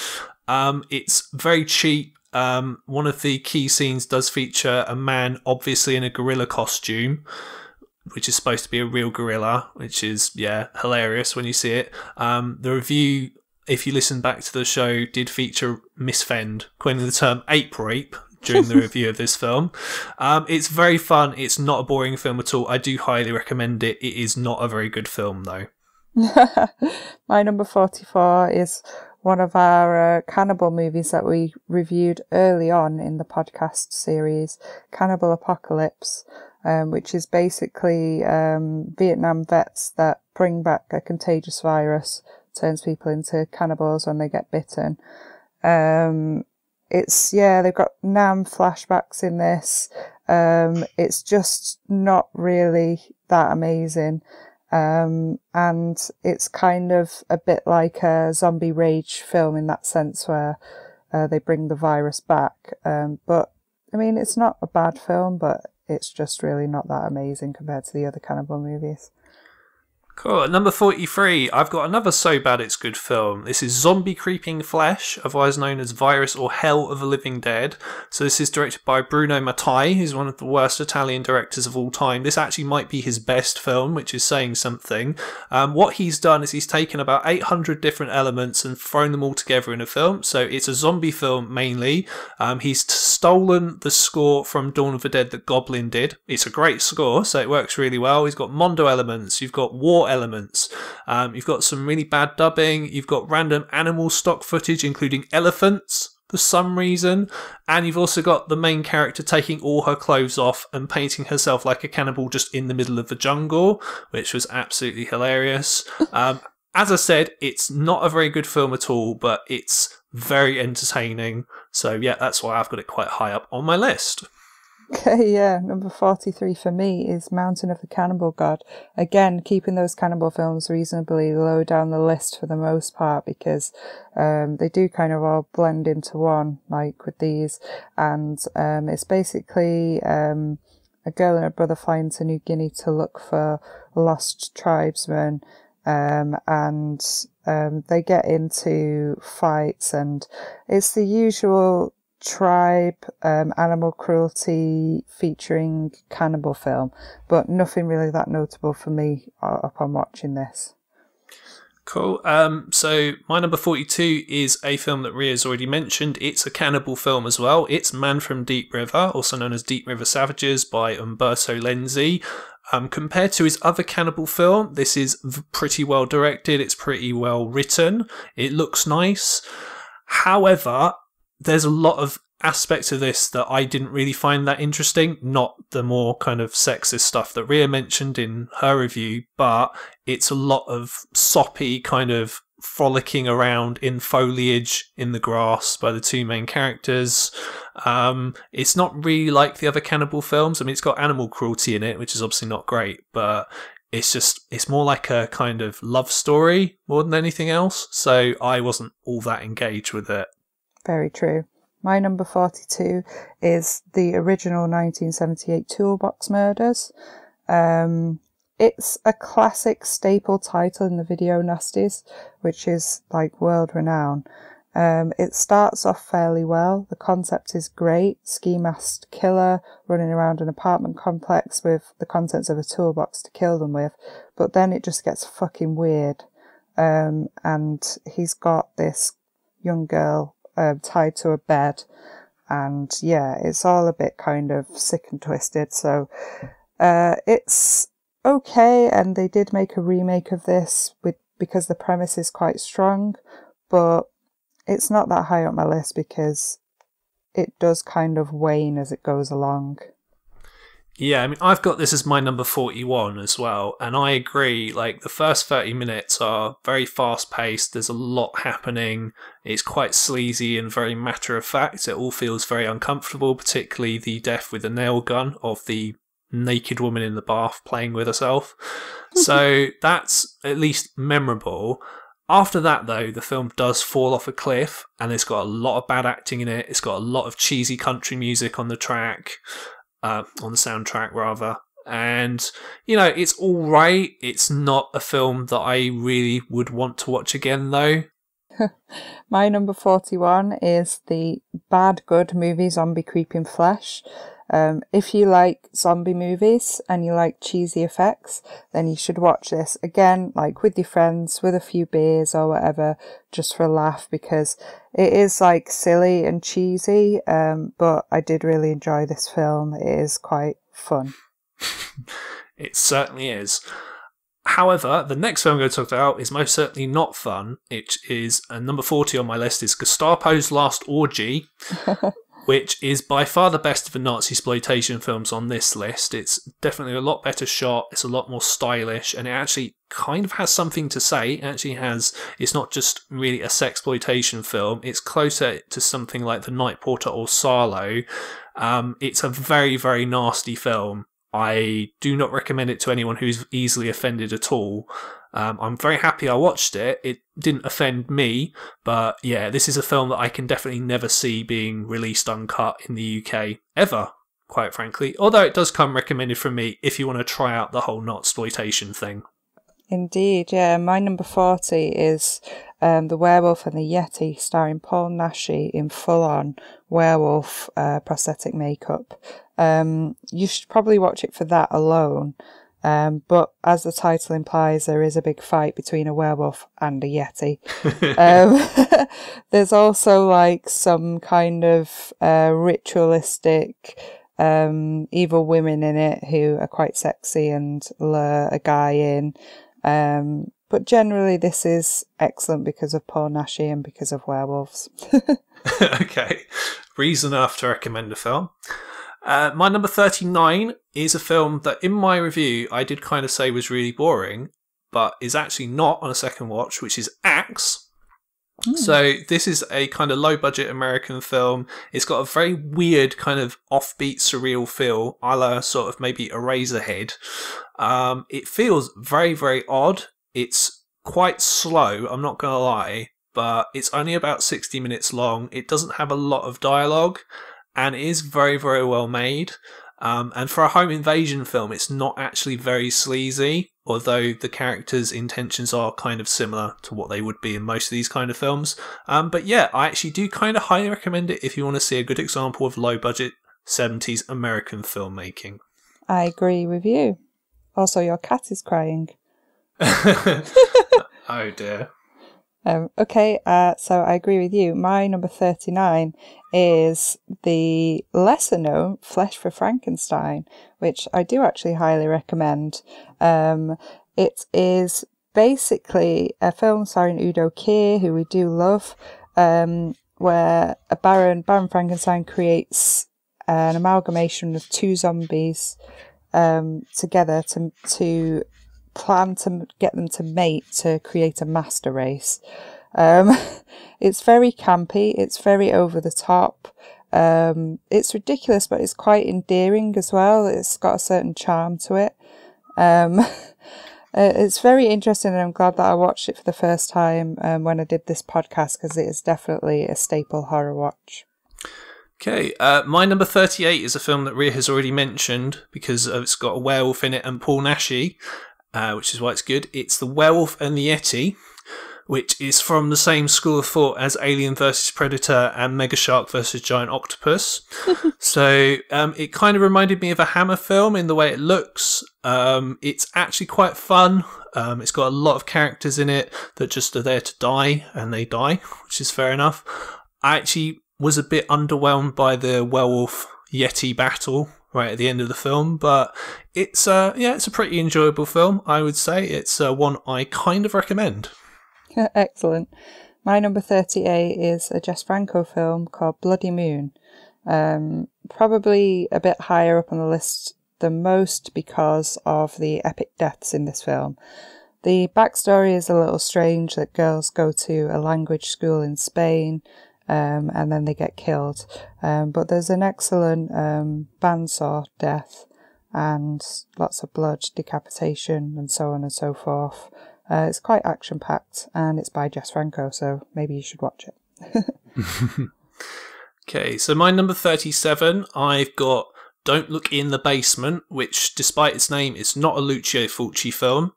A: It's very cheap. One of the key scenes does feature a man obviously in a gorilla costume, which is supposed to be a real gorilla, which is, yeah, hilarious when you see it. The review, if you listen back to the show, did feature Miss Fend coining the term ape rape during the review of this film. It's very fun. It's not a boring film at all. I do highly recommend it. It is not a very good film, though.
B: My number 44 is one of our cannibal movies that we reviewed early on in the podcast series, Cannibal Apocalypse, which is basically Vietnam vets that bring back a contagious virus, turns people into cannibals when they get bitten. They've got Nam flashbacks in this. It's just not really that amazing. And it's kind of a bit like a zombie rage film in that sense, where they bring the virus back. But I mean, it's not a bad film, but it's just really not that amazing compared to the other cannibal movies.
A: Cool. At number 43, I've got another so bad it's good film. This is Zombie Creeping Flesh, otherwise known as Virus or Hell of the Living Dead. So this is directed by Bruno Mattei, who's one of the worst Italian directors of all time. This actually might be his best film, which is saying something. What he's done is he's taken about 800 different elements and thrown them all together in a film. So it's a zombie film mainly. He's stolen the score from Dawn of the Dead that Goblin did. It's a great score, so it works really well. He's got Mondo elements, you've got war elements, you've got some really bad dubbing, you've got random animal stock footage including elephants for some reason, and you've also got the main character taking all her clothes off and painting herself like a cannibal just in the middle of the jungle, which was absolutely hilarious. As I said, it's not a very good film at all, but it's very entertaining, so yeah, that's why I've got it quite high up on my list.
B: Okay, yeah, number 43 for me is Mountain of the Cannibal God. Again, keeping those cannibal films reasonably low down the list for the most part, because they do kind of all blend into one, like with these. And it's basically a girl and her brother flying to New Guinea to look for lost tribesmen. and they get into fights, and it's the usual tribe animal cruelty featuring cannibal film, but nothing really that notable for me upon watching this.
A: Cool. So my number 42 is a film that Ria's already mentioned. It's a cannibal film as well. It's Man from Deep River, also known as Deep River Savages, by Umberto Lenzi. Compared to his other cannibal film, this is pretty well directed. It's pretty well written. It looks nice. However, there's a lot of aspects of this that I didn't really find that interesting, not the more kind of sexist stuff that Ria mentioned in her review, but it's a lot of soppy kind of frolicking around in foliage in the grass by the two main characters. It's not really like the other cannibal films. I mean, it's got animal cruelty in it, which is obviously not great, but it's more like a kind of love story more than anything else, so I wasn't all that engaged with it.
B: Very true. My number 42 is the original 1978 Toolbox Murders. It's a classic staple title in the video Nasties, which is like world renowned. It starts off fairly well. The concept is great. Ski masked killer running around an apartment complex with the contents of a toolbox to kill them with. But then it just gets fucking weird. And he's got this young girl tied to a bed, and yeah, it's all a bit kind of sick and twisted. So it's okay, and they did make a remake of this because the premise is quite strong, but it's not that high on my list because it does kind of wane as it goes along.
A: Yeah, I mean, I've got this as my number 41 as well, and I agree, like, the first 30 minutes are very fast-paced, there's a lot happening, it's quite sleazy and very matter-of-fact, it all feels very uncomfortable, particularly the death with a nail gun of the naked woman in the bath playing with herself. So that's at least memorable. After that, though, the film does fall off a cliff, and it's got a lot of bad acting in it, it's got a lot of cheesy country music on the track, on the soundtrack rather, and you know, it's all right. It's not a film that I really would want to watch again, though.
B: My number 41 is the Bad Good movie Zombie Creeping Flesh. If you like zombie movies and you like cheesy effects, then you should watch this again, like with your friends, with a few beers or whatever, just for a laugh, because it is like silly and cheesy, but I did really enjoy this film. It is quite fun.
A: It certainly is. However, the next film I'm going to talk about is most certainly not fun. It is number 40 on my list is Gestapo's Last Orgy, which is by far the best of the Nazi exploitation films on this list. It's definitely a lot better shot, it's a lot more stylish, and it actually kind of has something to say. It actually has, it's not just really a sexploitation film, it's closer to something like The Night Porter or Sarlo. It's a very, very nasty film. I do not recommend it to anyone who's easily offended at all. I'm very happy I watched it. It didn't offend me, but yeah, this is a film that I can definitely never see being released uncut in the UK, ever, quite frankly. Although it does come recommended from me if you want to try out the whole not-exploitation thing.
B: Indeed, yeah. My number 40 is The Werewolf and the Yeti, starring Paul Naschy in full-on werewolf prosthetic makeup. You should probably watch it for that alone. But as the title implies, there is a big fight between a werewolf and a Yeti. There's also like some kind of ritualistic evil women in it who are quite sexy and lure a guy in. But generally this is excellent because of Paul Naschy and because of werewolves.
A: Okay, reason enough to recommend a film. My number 39 is a film that in my review I did kind of say was really boring, but is actually not on a second watch, which is Axe. So this is a kind of low budget American film. It's got a very weird kind of offbeat surreal feel, a la sort of maybe Eraserhead. It feels very, very odd. It's quite slow, I'm not going to lie, but it's only about 60 minutes long. It doesn't have a lot of dialogue, and it is very, very well made. And for a home invasion film, it's not actually very sleazy, although the characters' intentions are kind of similar to what they would be in most of these kind of films. But yeah, I actually do kind of highly recommend it if you want to see a good example of low-budget 70s American filmmaking.
B: I agree with you. Also, your cat is crying.
A: Oh dear.
B: Okay, so I agree with you. My number 39 is the lesser known Flesh for Frankenstein, which I do actually highly recommend. It is basically a film starring Udo Kier, who we do love, where Baron Frankenstein creates an amalgamation of two zombies together to plan to get them to mate to create a master race. It's very campy, it's very over the top, it's ridiculous, but it's quite endearing as well. It's got a certain charm to it. It's very interesting, and I'm glad that I watched it for the first time when I did this podcast, because it is definitely a staple horror watch.
A: Okay, my number 38 is a film that Rhea has already mentioned because it's got a werewolf in it and Paul Naschy, which is why it's good. It's The Werewolf and the Yeti, which is from the same school of thought as Alien vs Predator and Mega Shark vs Giant Octopus. So it kind of reminded me of a Hammer film in the way it looks. It's actually quite fun. It's got a lot of characters in it that just are there to die, and they die, which is fair enough. I actually was a bit underwhelmed by the werewolf Yeti battle right at the end of the film, but it's a pretty enjoyable film, I would say. It's one I kind of recommend.
B: Excellent. My number 38 is a Jess Franco film called Bloody Moon. Probably a bit higher up on the list than most because of the epic deaths in this film. The backstory is a little strange, that girls go to a language school in Spain and then they get killed. But there's an excellent bandsaw death and lots of blood, decapitation, and so on and so forth. It's quite action-packed, and it's by Jess Franco, so maybe you should watch it.
A: Okay, so my number 37, I've got Don't Look in the Basement, which, despite its name, is not a Lucio Fulci film.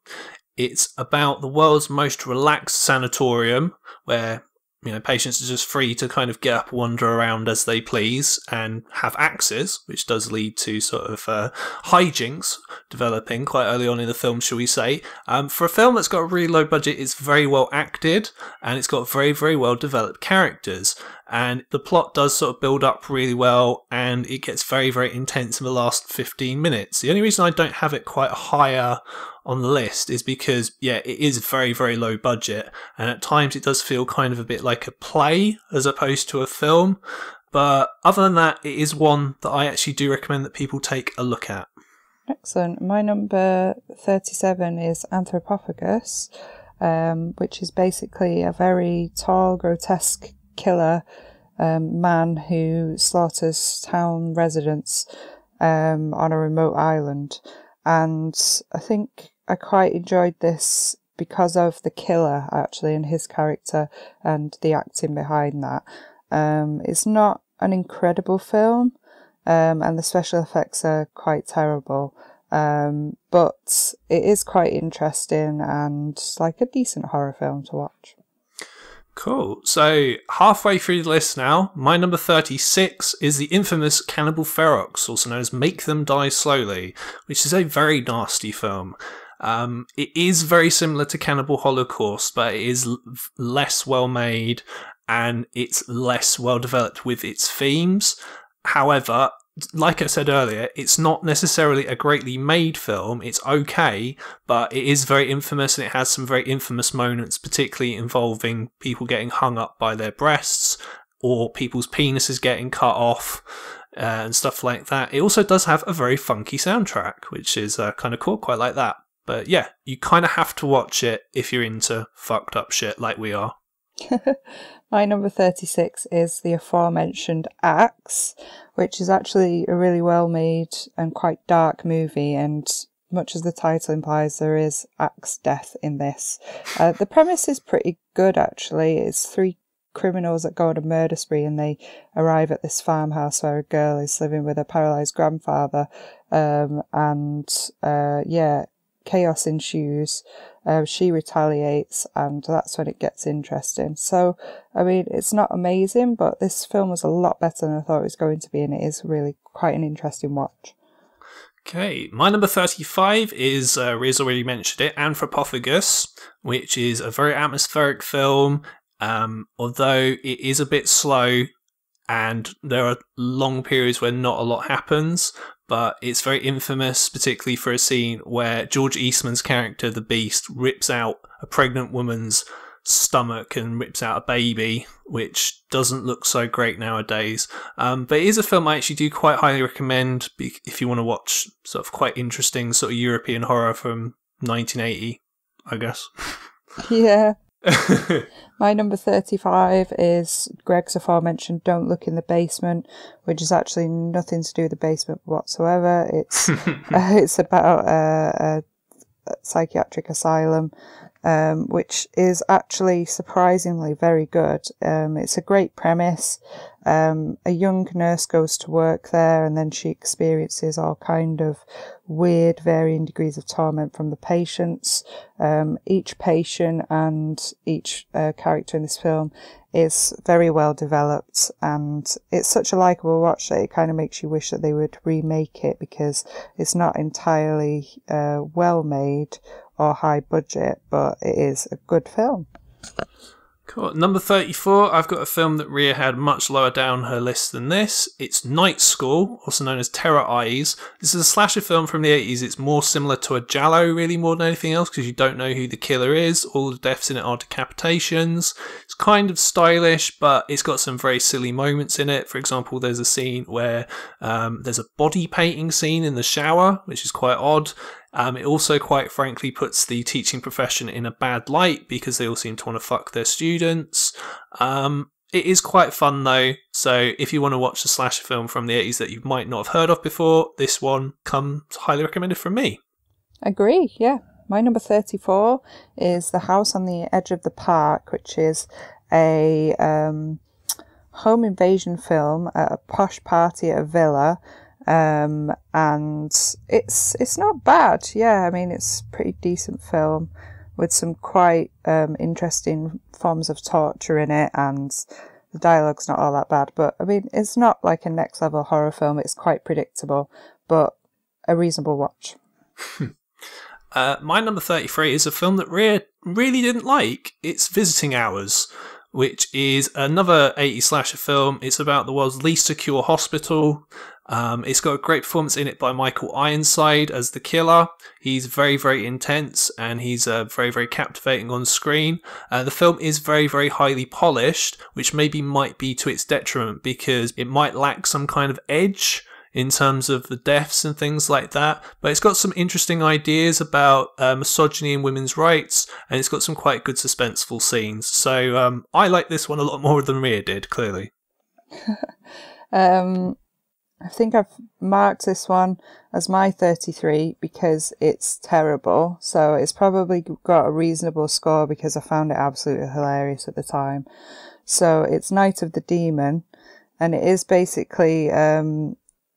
A: It's about the world's most relaxed sanatorium, where patients are just free to kind of get up, wander around as they please, and have axes, which does lead to sort of hijinks developing quite early on in the film, shall we say. For a film that's got a really low budget, it's very well acted, and it's got very, very well developed characters. And the plot does sort of build up really well, and it gets very, very intense in the last 15 minutes. The only reason I don't have it quite higher on the list is because, it is very, very low budget, and at times it does feel kind of a bit like a play as opposed to a film. But other than that, it is one that I actually do recommend that people take a look at.
B: Excellent. My number 37 is Anthropophagus, which is basically a very tall, grotesque killer man who slaughters town residents on a remote island. And I think I quite enjoyed this because of the killer, actually, and his character and the acting behind that. It's not an incredible film, and the special effects are quite terrible, but it is quite interesting and like a decent horror film to watch.
A: Cool. So halfway through the list now, my number 36 is the infamous Cannibal Ferox, also known as Make Them Die Slowly, which is a very nasty film. It is very similar to Cannibal Holocaust, but it is less well made and it's less well developed with its themes. However, like I said earlier, it's not necessarily a greatly made film. It's okay, but it is very infamous, and it has some very infamous moments, particularly involving people getting hung up by their breasts or people's penises getting cut off and stuff like that. It also does have a very funky soundtrack, which is kind of cool, quite like that. But yeah, you kind of have to watch it if you're into fucked up shit like we are.
B: My number 36 is the aforementioned Axe, which is actually a really well made and quite dark movie, and much as the title implies, there is axe death in this. The premise is pretty good, actually. It's three criminals that go on a murder spree, and they arrive at this farmhouse where a girl is living with a paralysed grandfather, chaos ensues. She retaliates, and that's when it gets interesting. So, I mean, it's not amazing, but this film was a lot better than I thought it was going to be, and it is really quite an interesting watch.
A: Okay, my number 35 is, Ria's already mentioned it, Anthropophagus, which is a very atmospheric film, although it is a bit slow, and there are long periods where not a lot happens, but it's very infamous, particularly for a scene where George Eastman's character, the Beast, rips out a pregnant woman's stomach and rips out a baby, which doesn't look so great nowadays. But it is a film I actually do quite highly recommend if you want to watch sort of quite interesting sort of European horror from 1980, I guess.
B: Yeah. My number 35 is Greg's aforementioned Don't Look in the Basement, which is actually nothing to do with the basement whatsoever. It's about a psychiatric asylum, which is actually surprisingly very good. It's a great premise. A young nurse goes to work there, and then she experiences all kind of weird, varying degrees of torment from the patients. Each patient and each character in this film is very well developed, and it's such a likeable watch that it kind of makes you wish that they would remake it, because it's not entirely well made or high budget, but it is a good film.
A: Cool. Number 34, I've got a film that Ria had much lower down her list than this. It's Night School, also known as Terror Eyes. This is a slasher film from the 80s. It's more similar to a Giallo, really, more than anything else, because you don't know who the killer is. All the deaths in it are decapitations. It's kind of stylish, but it's got some very silly moments in it. For example, there's a scene where there's a body painting scene in the shower, which is quite odd. It also, quite frankly, puts the teaching profession in a bad light because they all seem to want to fuck their students. It is quite fun, though, so if you want to watch a slasher film from the 80s that you might not have heard of before, this one comes highly recommended from me.
B: Agree, yeah. My number 34 is The House on the Edge of the Park, which is a home invasion film at a posh party at a villa. And it's not bad. Yeah, I mean, it's a pretty decent film with some quite interesting forms of torture in it, and the dialogue's not all that bad. But I mean, it's not like a next level horror film. It's quite predictable, but a reasonable watch.
A: My number 33 is a film that Rhea really didn't like. It's Visiting Hours, which is another 80s slasher film. It's about the world's least secure hospital. It's got a great performance in it by Michael Ironside as the killer. He's very, very intense, and he's very, very captivating on screen. The film is very, very highly polished, which maybe might be to its detriment because it might lack some kind of edge in terms of the deaths and things like that. But it's got some interesting ideas about misogyny and women's rights, and it's got some quite good suspenseful scenes. So I like this one a lot more than Rhea did, clearly.
B: I think I've marked this one as my 33 because it's terrible. So it's probably got a reasonable score because I found it absolutely hilarious at the time. So it's Night of the Demon, and it is basically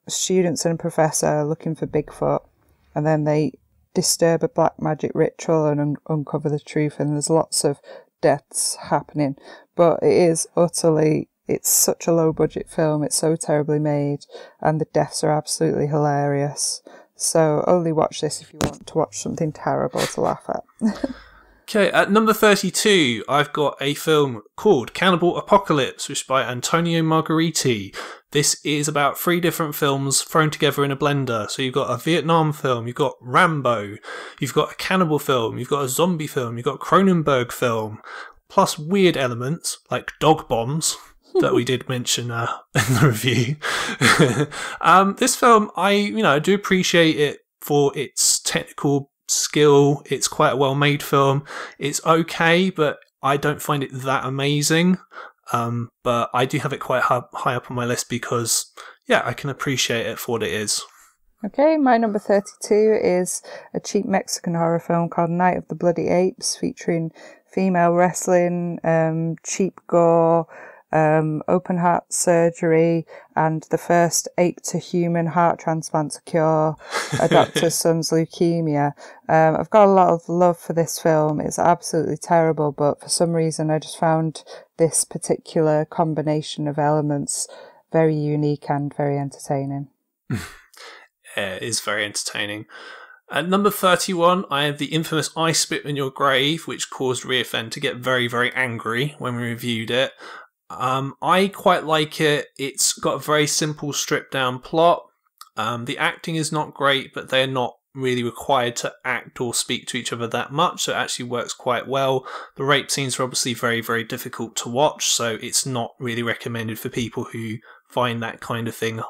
B: students and a professor looking for Bigfoot, and then they disturb a black magic ritual and uncover the truth, and there's lots of deaths happening. But it is utterly... It's such a low budget film, it's so terribly made, and the deaths are absolutely hilarious. So only watch this if you want to watch something terrible to laugh at.
A: Okay, at number 32, I've got a film called Cannibal Apocalypse, which is by Antonio Margheriti. This is about 3 different films thrown together in a blender. So you've got a Vietnam film, you've got Rambo, you've got a cannibal film, you've got a zombie film, you've got a Cronenberg film, plus weird elements like dog bombs that we did mention in the review. This film, I do appreciate it for its technical skill. It's quite a well-made film. It's okay, but I don't find it that amazing. But I do have it quite high up on my list because, yeah, I can appreciate it for what it is.
B: Okay, my number 32 is a cheap Mexican horror film called Night of the Bloody Apes, featuring female wrestling, cheap gore, open heart surgery, and the first ape-to-human heart transplant to cure a doctor's son's leukemia. I've got a lot of love for this film. It's absolutely terrible, but for some reason I just found this particular combination of elements very unique and very entertaining.
A: Yeah, it is very entertaining. At number 31, I have the infamous I Spit in Your Grave, which caused Reofen to get very, very angry when we reviewed it. I quite like it. It's got a very simple, stripped-down plot. The acting is not great, but they're not really required to act or speak to each other that much, so it actually works quite well. The rape scenes are obviously very, very difficult to watch, so it's not really recommended for people who find that kind of thing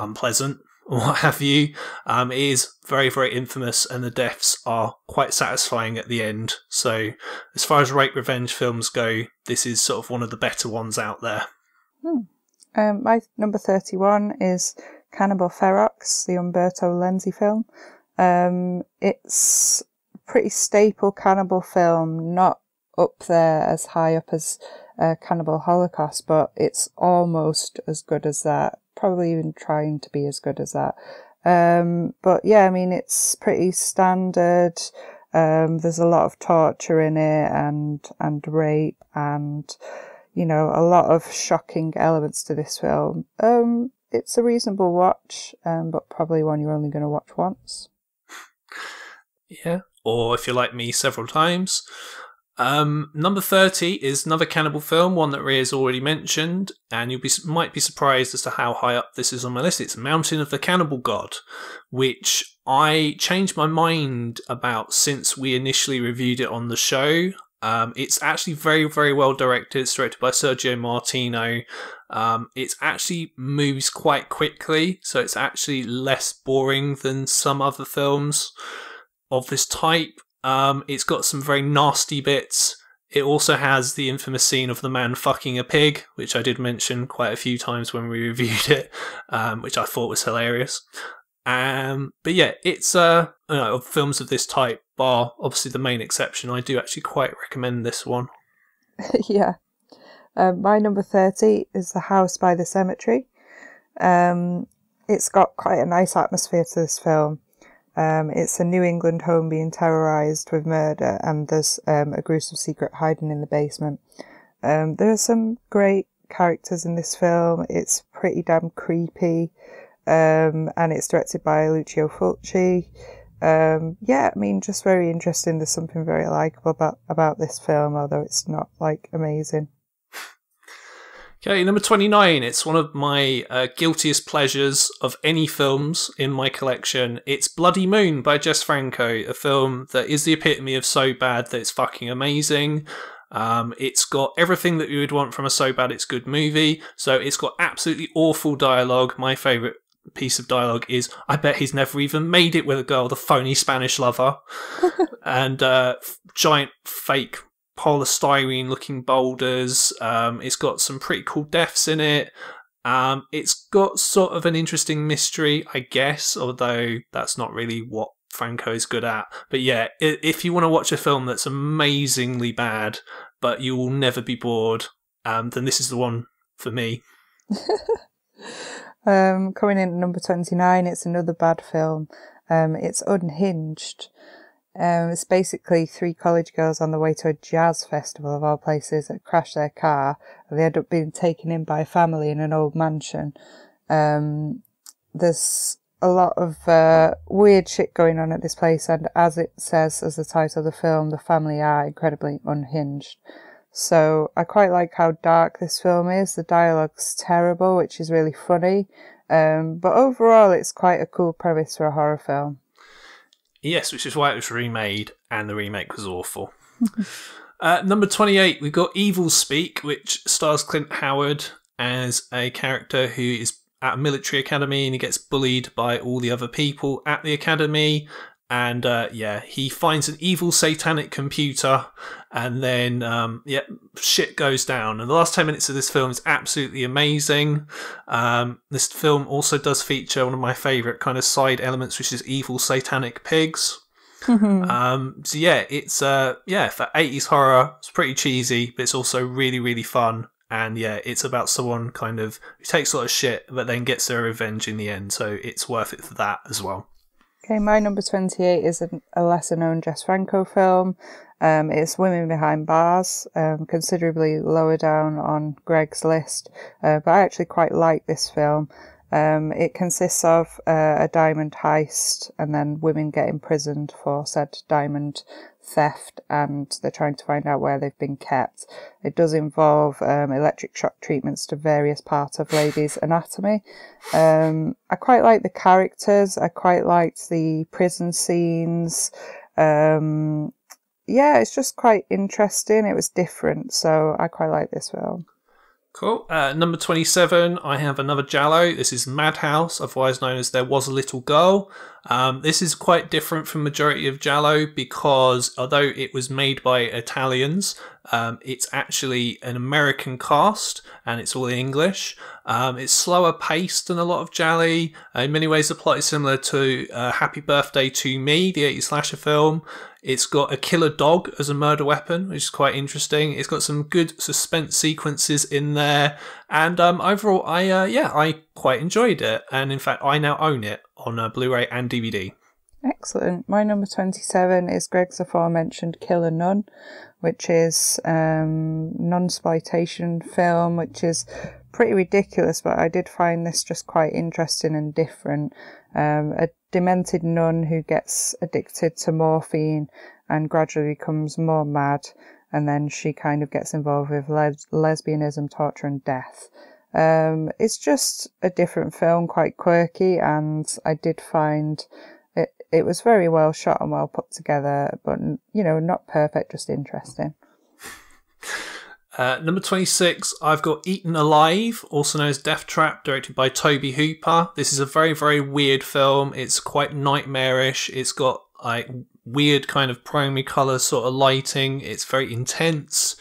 A: unpleasant or what have you. It is very, very infamous, and the deaths are quite satisfying at the end. So as far as rape revenge films go, this is sort of one of the better ones out there.
B: My number 31 is Cannibal Ferox, the Umberto Lenzi film. It's a pretty staple cannibal film, not up there as high up as Cannibal Holocaust, but it's almost as good as that. Probably even trying to be as good as that. But yeah, I mean, it's pretty standard. There's a lot of torture in it and rape and, you know, a lot of shocking elements to this film. It's a reasonable watch, but probably one you're only going to watch once.
A: Yeah, or if you're like me, several times. Number 30 is another cannibal film, one that Ria's already mentioned, and you might be surprised as to how high up this is on my list. It's Mountain of the Cannibal God, which I changed my mind about since we initially reviewed it on the show. It's actually very, very well directed. It's directed by Sergio Martino. It actually moves quite quickly, so it's actually less boring than some other films of this type. It's got some very nasty bits. It also has the infamous scene of the man fucking a pig, which I did mention quite a few times when we reviewed it, which I thought was hilarious. But yeah, it's of films of this type, bar obviously the main exception, I do actually quite recommend this one.
B: Yeah. My number 30 is The House by the Cemetery. It's got quite a nice atmosphere to this film. It's a New England home being terrorised with murder, and there's a gruesome secret hiding in the basement. There are some great characters in this film. It's pretty damn creepy, and it's directed by Lucio Fulci. Yeah, I mean, just very interesting. There's something very likeable about this film, although it's not, like, amazing.
A: Okay, number 29. It's one of my guiltiest pleasures of any films in my collection. It's Bloody Moon by Jess Franco, a film that is the epitome of so bad that it's fucking amazing. It's got everything that you would want from a so bad it's good movie. So it's got absolutely awful dialogue. My favourite piece of dialogue is, I bet he's never even made it with a girl, the phony Spanish lover. And giant fake polystyrene looking boulders. It's got some pretty cool deaths in it. It's got sort of an interesting mystery, I guess, although that's not really what Franco is good at. But yeah, if you want to watch a film that's amazingly bad but you will never be bored, then this is the one for me.
B: Coming in at number 29, it's another bad film. It's Unhinged. It's basically three college girls on the way to a jazz festival of all places that crash their car, and they end up being taken in by a family in an old mansion. There's a lot of weird shit going on at this place, and as it says as the title of the film, the family are incredibly unhinged. So I quite like how dark this film is. The dialogue's terrible, which is really funny, but overall it's quite a cool premise for a horror film.
A: Yes, which is why it was remade, and the remake was awful. Number 28, we've got Evil Speak, which stars Clint Howard as a character who is at a military academy, and he gets bullied by all the other people at the academy. And he finds an evil satanic computer, and then shit goes down. And the last 10 minutes of this film is absolutely amazing. This film also does feature one of my favourite kind of side elements, which is evil satanic pigs. So yeah, it's for 80s horror. It's pretty cheesy, but it's also really, really fun. And yeah, it's about someone kind of who takes a lot of shit, but then gets their revenge in the end. So it's worth it for that as well.
B: Okay, my number 28 is a lesser-known Jess Franco film. It's Women Behind Bars, considerably lower down on Greg's list, but I actually quite like this film. It consists of a diamond heist and then women get imprisoned for said diamond theft, and they're trying to find out where they've been kept. It does involve electric shock treatments to various parts of ladies' anatomy. I quite like the characters. I quite liked the prison scenes. It's just quite interesting. It was different, so I quite like this film.
A: Cool. Number 27, I have another Giallo. This is Madhouse, otherwise known as There Was a Little Girl. This is quite different from majority of Giallo because although it was made by Italians, it's actually an American cast and it's all in English. It's slower paced than a lot of Gialli. In many ways, the plot is similar to Happy Birthday to Me, the 80s slasher film. It's got a killer dog as a murder weapon, which is quite interesting. It's got some good suspense sequences in there. And overall, I quite enjoyed it. And in fact, I now own it on Blu-ray and DVD.
B: Excellent. My number 27 is Greg's aforementioned Killer Nun, which is non-exploitation film, which is pretty ridiculous, but I did find this just quite interesting and different. A demented nun who gets addicted to morphine and gradually becomes more mad, and then she kind of gets involved with lesbianism, torture and death. It's just a different film, quite quirky, and I did find it was very well shot and well put together, but not perfect, just interesting.
A: Number 26, I've got Eaten Alive, also known as Death Trap, directed by Tobe Hooper. This is a very, very weird film. It's quite nightmarish. It's got like weird kind of primary colour sort of lighting. It's very intense.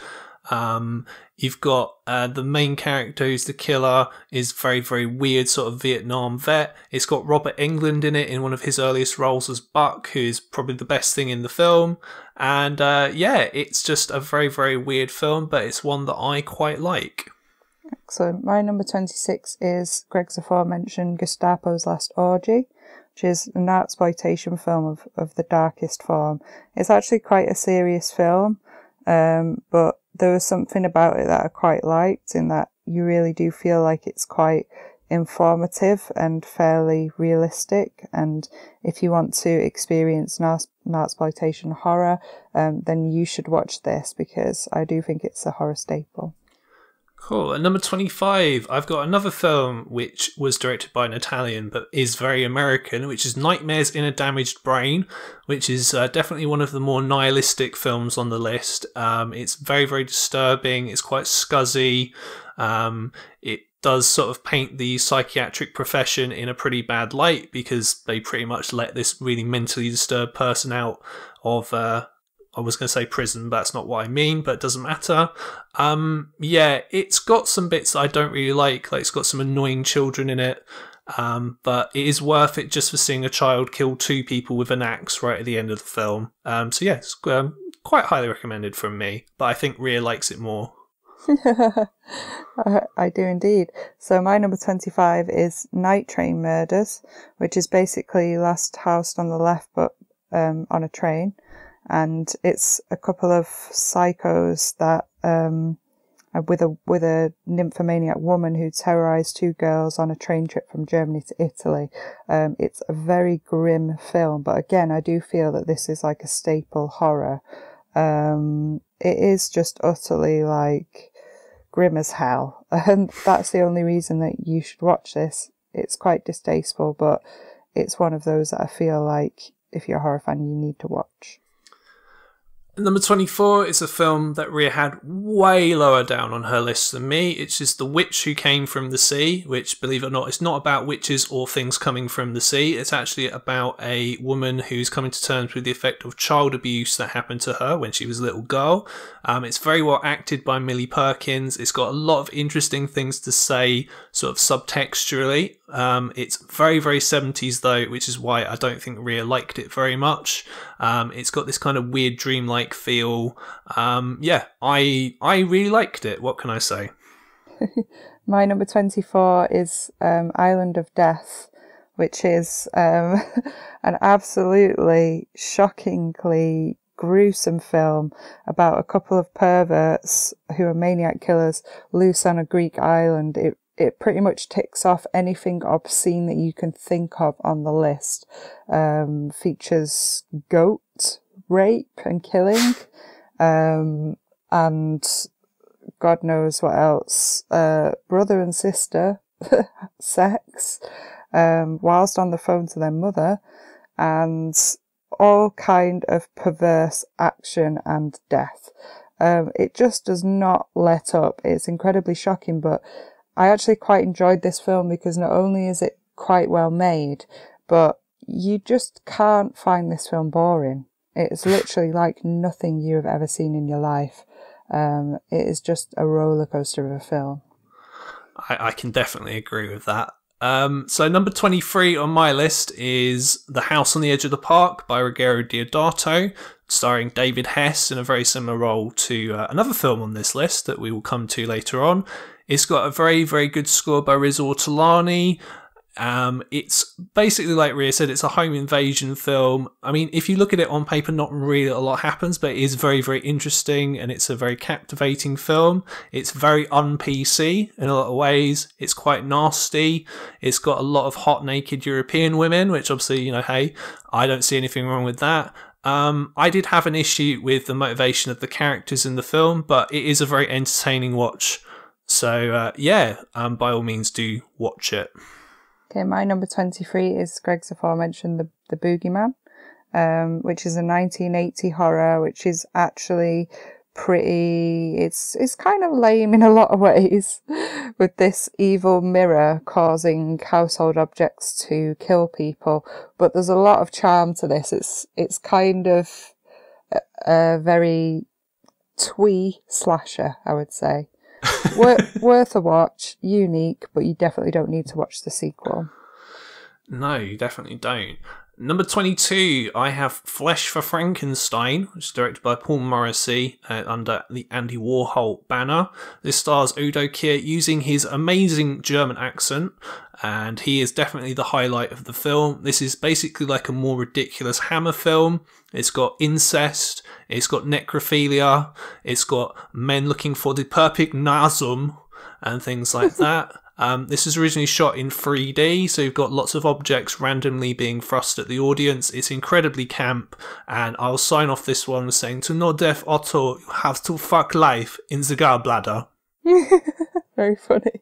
A: You've got the main character who's the killer is very, very weird sort of Vietnam vet. It's got Robert Englund in it in one of his earliest roles as Buck, who is probably the best thing in the film. And it's just a very, very weird film, but it's one that I quite like.
B: Excellent. My number 26 is Greg's aforementioned Gestapo's Last Orgy, which is an exploitation film of the darkest form. It's actually quite a serious film, but there was something about it that I quite liked, in that you really do feel like it's quite informative and fairly realistic. And if you want to experience exploitation horror, then you should watch this, because I do think it's a horror staple.
A: Cool. At number 25, I've got another film which was directed by an Italian but is very American, which is Nightmares in a Damaged Brain, which is definitely one of the more nihilistic films on the list. It's very, very disturbing. It's quite scuzzy. It does sort of paint the psychiatric profession in a pretty bad light, because they pretty much let this really mentally disturbed person out of I was going to say prison, but that's not what I mean, but it doesn't matter. It's got some bits that I don't really like it's got some annoying children in it, but it is worth it just for seeing a child kill 2 people with an axe right at the end of the film. It's quite highly recommended from me, but I think Rhea likes it more.
B: I do indeed. So my number 25 is Night Train Murders, which is basically Last House on the Left, but on a train. And it's a couple of psychos that with a nymphomaniac woman who terrorised 2 girls on a train trip from Germany to Italy. It's a very grim film, but again, I do feel that this is like a staple horror. It is just utterly grim as hell, and that's the only reason that you should watch this. It's quite distasteful, but it's one of those that I feel like if you're a horror fan, you need to watch.
A: Number 24 is a film that Rhea had way lower down on her list than me. It's just The Witch Who Came from the Sea, which, believe it or not, is not about witches or things coming from the sea. It's actually about a woman who's coming to terms with the effect of child abuse that happened to her when she was a little girl. It's very well acted by Millie Perkins. It's got a lot of interesting things to say, sort of subtextually, It's very, very 70s though, which is why I don't think Rhea liked it very much. It's got this kind of weird dreamlike feel. I really liked it. What can I say?
B: My number 24 is Island of Death, which is an absolutely shockingly gruesome film about a couple of perverts who are maniac killers loose on a Greek island. It pretty much ticks off anything obscene that you can think of on the list. Features goat rape and killing, and God knows what else. Brother and sister sex, whilst on the phone to their mother, and all kind of perverse action and death. It just does not let up. It's incredibly shocking, but I actually quite enjoyed this film because not only is it quite well made, but you just can't find this film boring. It's literally like nothing you have ever seen in your life. It is just a roller coaster of a film.
A: I can definitely agree with that. So number 23 on my list is The House on the Edge of the Park by Ruggero Deodato, starring David Hess in a very similar role to another film on this list that we will come to later on. It's got a very, very good score by Riz Ortolani. It's basically, like Rhea said, it's a home invasion film. I mean, if you look at it on paper, not really a lot happens, but it is very, very interesting, and it's a very captivating film. It's very un-PC in a lot of ways. It's quite nasty. It's got a lot of hot, naked European women, which obviously, you know, hey, I don't see anything wrong with that. I did have an issue with the motivation of the characters in the film, but it is a very entertaining watch. So, by all means, do watch it.
B: Okay, my number 23 is Greg's aforementioned The Boogeyman, which is a 1980 horror, which is actually pretty... It's kind of lame in a lot of ways, with this evil mirror causing household objects to kill people. But there's a lot of charm to this. It's kind of a very twee slasher, I would say. Worth a watch, unique, but you definitely don't need to watch the sequel.
A: No, you definitely don't. Number 22, I have Flesh for Frankenstein, which is directed by Paul Morrissey under the Andy Warhol banner. This stars Udo Kier using his amazing German accent, and he is definitely the highlight of the film. This is basically like a more ridiculous Hammer film. It's got incest, it's got necrophilia, it's got men looking for the perfect nasum, and things like that. This is originally shot in 3D, so you've got lots of objects randomly being thrust at the audience. It's incredibly camp, and I'll sign off this one saying, to know death, Otto, you have to fuck life in the gallbladder.
B: Very funny.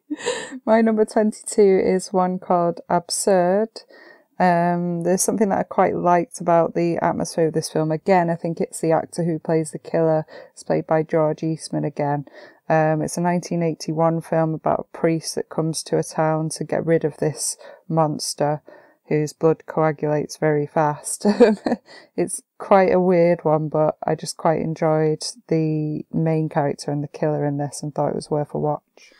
B: My number 22 is one called Absurd. There's something that I quite liked about the atmosphere of this film. Again, I think it's the actor who plays the killer. It's played by George Eastman again. It's a 1981 film about a priest that comes to a town to get rid of this monster whose blood coagulates very fast. It's quite a weird one, but I just quite enjoyed the main character and the killer in this and thought it was worth a watch.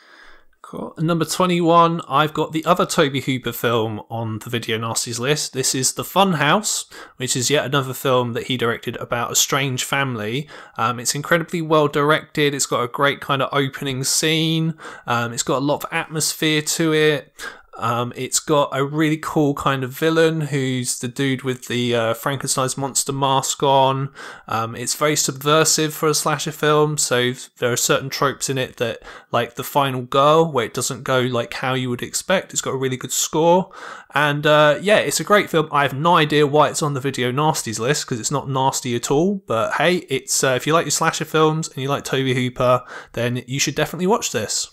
A: Cool. Number 21, I've got the other Tobe Hooper film on the Video Nasties list. This is The Funhouse, which is yet another film that he directed about a strange family. It's incredibly well directed. It's got a great kind of opening scene. It's got a lot of atmosphere to it. It's got a really cool kind of villain who's the dude with the Frankenstein's monster mask on. It's very subversive for a slasher film, so there are certain tropes in it that, like the final girl, where it doesn't go like how you would expect. It's got a really good score, and it's a great film. I have no idea why it's on the Video Nasties list, because it's not nasty at all, but hey, it's if you like your slasher films and you like Tobe Hooper, then you should definitely watch this.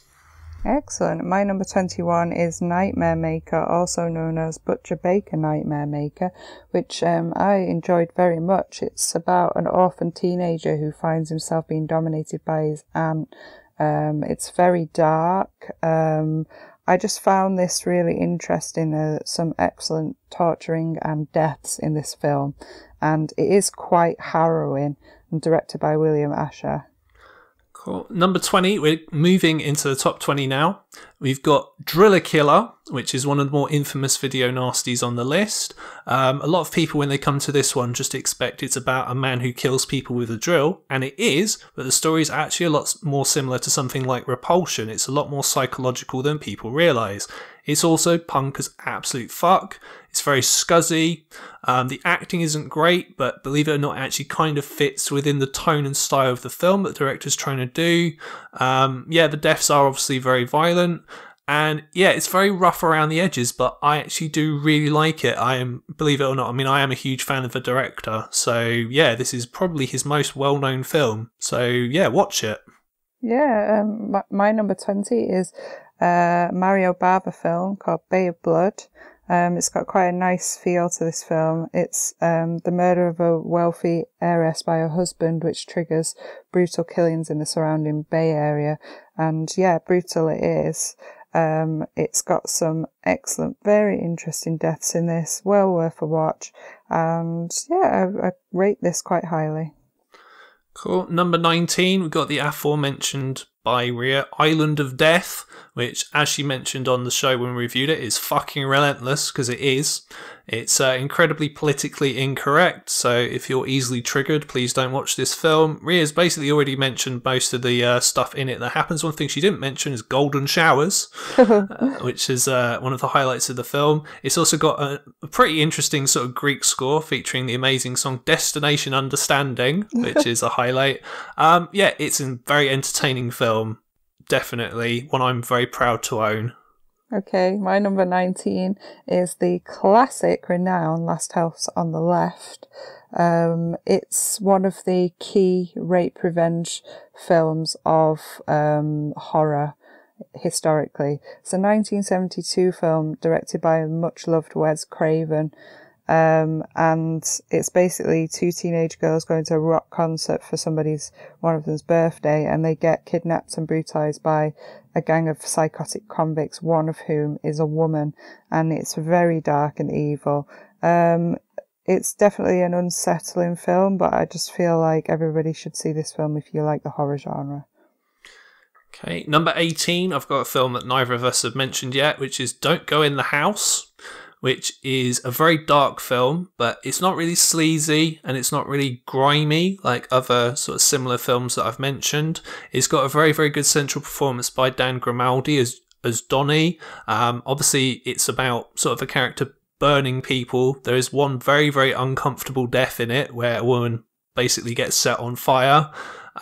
B: Excellent. My number 21 is Nightmare Maker, also known as Butcher Baker Nightmare Maker, which I enjoyed very much. It's about an orphan teenager who finds himself being dominated by his aunt. It's very dark. I just found this really interesting. Some excellent torturing and deaths in this film, and it is quite harrowing, and directed by William Asher.
A: Cool. Number 20, we're moving into the top 20 now. We've got Driller Killer, which is one of the more infamous video nasties on the list. A lot of people, when they come to this one, just expect it's about a man who kills people with a drill, and it is, but the story is actually a lot more similar to something like Repulsion. It's a lot more psychological than people realise. It's also punk as absolute fuck. It's very scuzzy. The acting isn't great, but believe it or not, it actually kind of fits within the tone and style of the film that the director's trying to do. The deaths are obviously very violent. And yeah, it's very rough around the edges, but I actually do really like it. Believe it or not, I am a huge fan of the director. So yeah, this is probably his most well-known film. So yeah, watch it.
B: Yeah, my number 20 is Mario Bava film called Bay of Blood. It's got quite a nice feel to this film. It's the murder of a wealthy heiress by her husband, which triggers brutal killings in the surrounding Bay Area. And yeah, brutal it is. It's got some excellent, very interesting deaths in this. Well worth a watch. And yeah, I rate this quite highly.
A: Cool. Number 19, we've got the aforementioned by Rhea, Island of Death, which, as she mentioned on the show when we reviewed it, is fucking relentless, because it is. It's incredibly politically incorrect, so if you're easily triggered, please don't watch this film. Rhea's basically already mentioned most of the stuff in it that happens. One thing she didn't mention is golden showers, which is one of the highlights of the film. It's also got a pretty interesting sort of Greek score featuring the amazing song Destination Understanding, which is a highlight. It's a very entertaining film. Definitely one I'm very proud to own.
B: Okay, my number 19 is the classic renowned Last House on the Left. It's one of the key rape revenge films of horror historically. It's a 1972 film directed by much-loved Wes Craven. And it's basically two teenage girls going to a rock concert for one of them's birthday, and they get kidnapped and brutalized by a gang of psychotic convicts, one of whom is a woman, and it's very dark and evil. It's definitely an unsettling film, but I just feel like everybody should see this film if you like the horror genre.
A: Okay, number 18, I've got a film that neither of us have mentioned yet, which is Don't Go in the House, which is a very dark film, but it's not really sleazy and it's not really grimy like other sort of similar films that I've mentioned. It's got a very, very good central performance by Dan Grimaldi as Donnie. Obviously, it's about sort of a character burning people. There is one very, very uncomfortable death in it where a woman basically gets set on fire.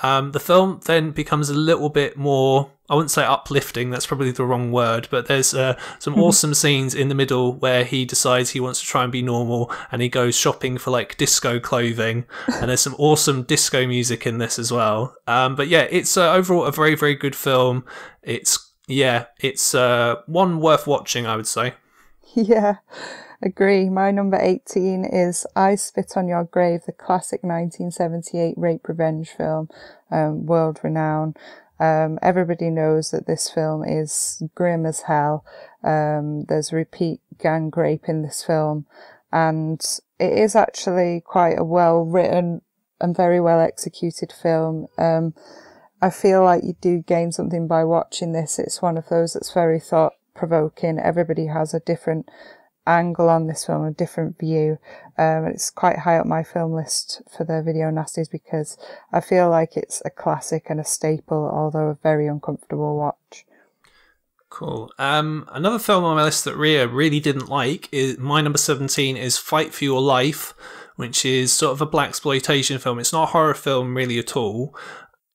A: The film then becomes a little bit more, I wouldn't say uplifting, that's probably the wrong word, but there's some awesome scenes in the middle where he decides he wants to try and be normal, and he goes shopping for like disco clothing, and there's some awesome disco music in this as well. But yeah, it's overall a very, very good film. It's one worth watching, I would say.
B: Yeah, agree. My number 18 is I Spit on Your Grave, the classic 1978 rape revenge film, world renowned. Everybody knows that this film is grim as hell. There's repeat gang rape in this film, and it is actually quite a well written and very well executed film. I feel like you do gain something by watching this. It's one of those that's very thought provoking. Everybody has a different angle on this film, a different view. It's quite high up my film list for the video nasties because I feel like it's a classic and a staple, although a very uncomfortable watch.
A: Cool. Another film on my list that Rhea really didn't like is my number 17 is Fight for Your Life, which is sort of a blaxploitation film. It's not a horror film really at all.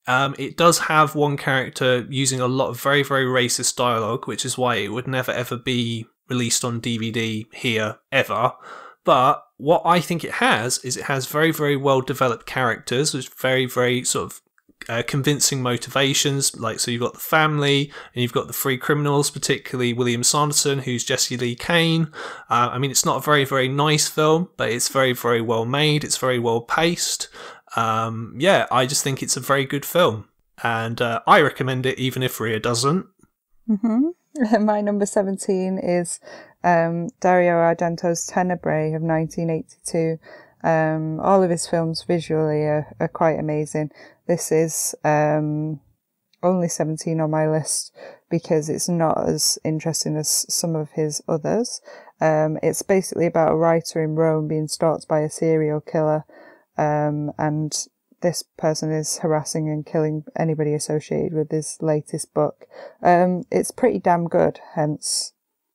A: It does have one character using a lot of very, very racist dialogue, which is why it would never ever be released on DVD here, ever. But what I think it has is it has very, very well developed characters with very, very sort of convincing motivations. Like, so you've got the family and you've got the three criminals, particularly William Sanderson, who's Jesse Lee Kane. It's not a very, very nice film, but it's very, very well made. It's very well paced. I just think it's a very good film, and I recommend it even if Rhea doesn't.
B: My number 17 is Dario Argento's Tenebrae of 1982. All of his films visually are quite amazing. This is only 17 on my list because it's not as interesting as some of his others. It's basically about a writer in Rome being stalked by a serial killer, and this person is harassing and killing anybody associated with his latest book. It's pretty damn good, hence,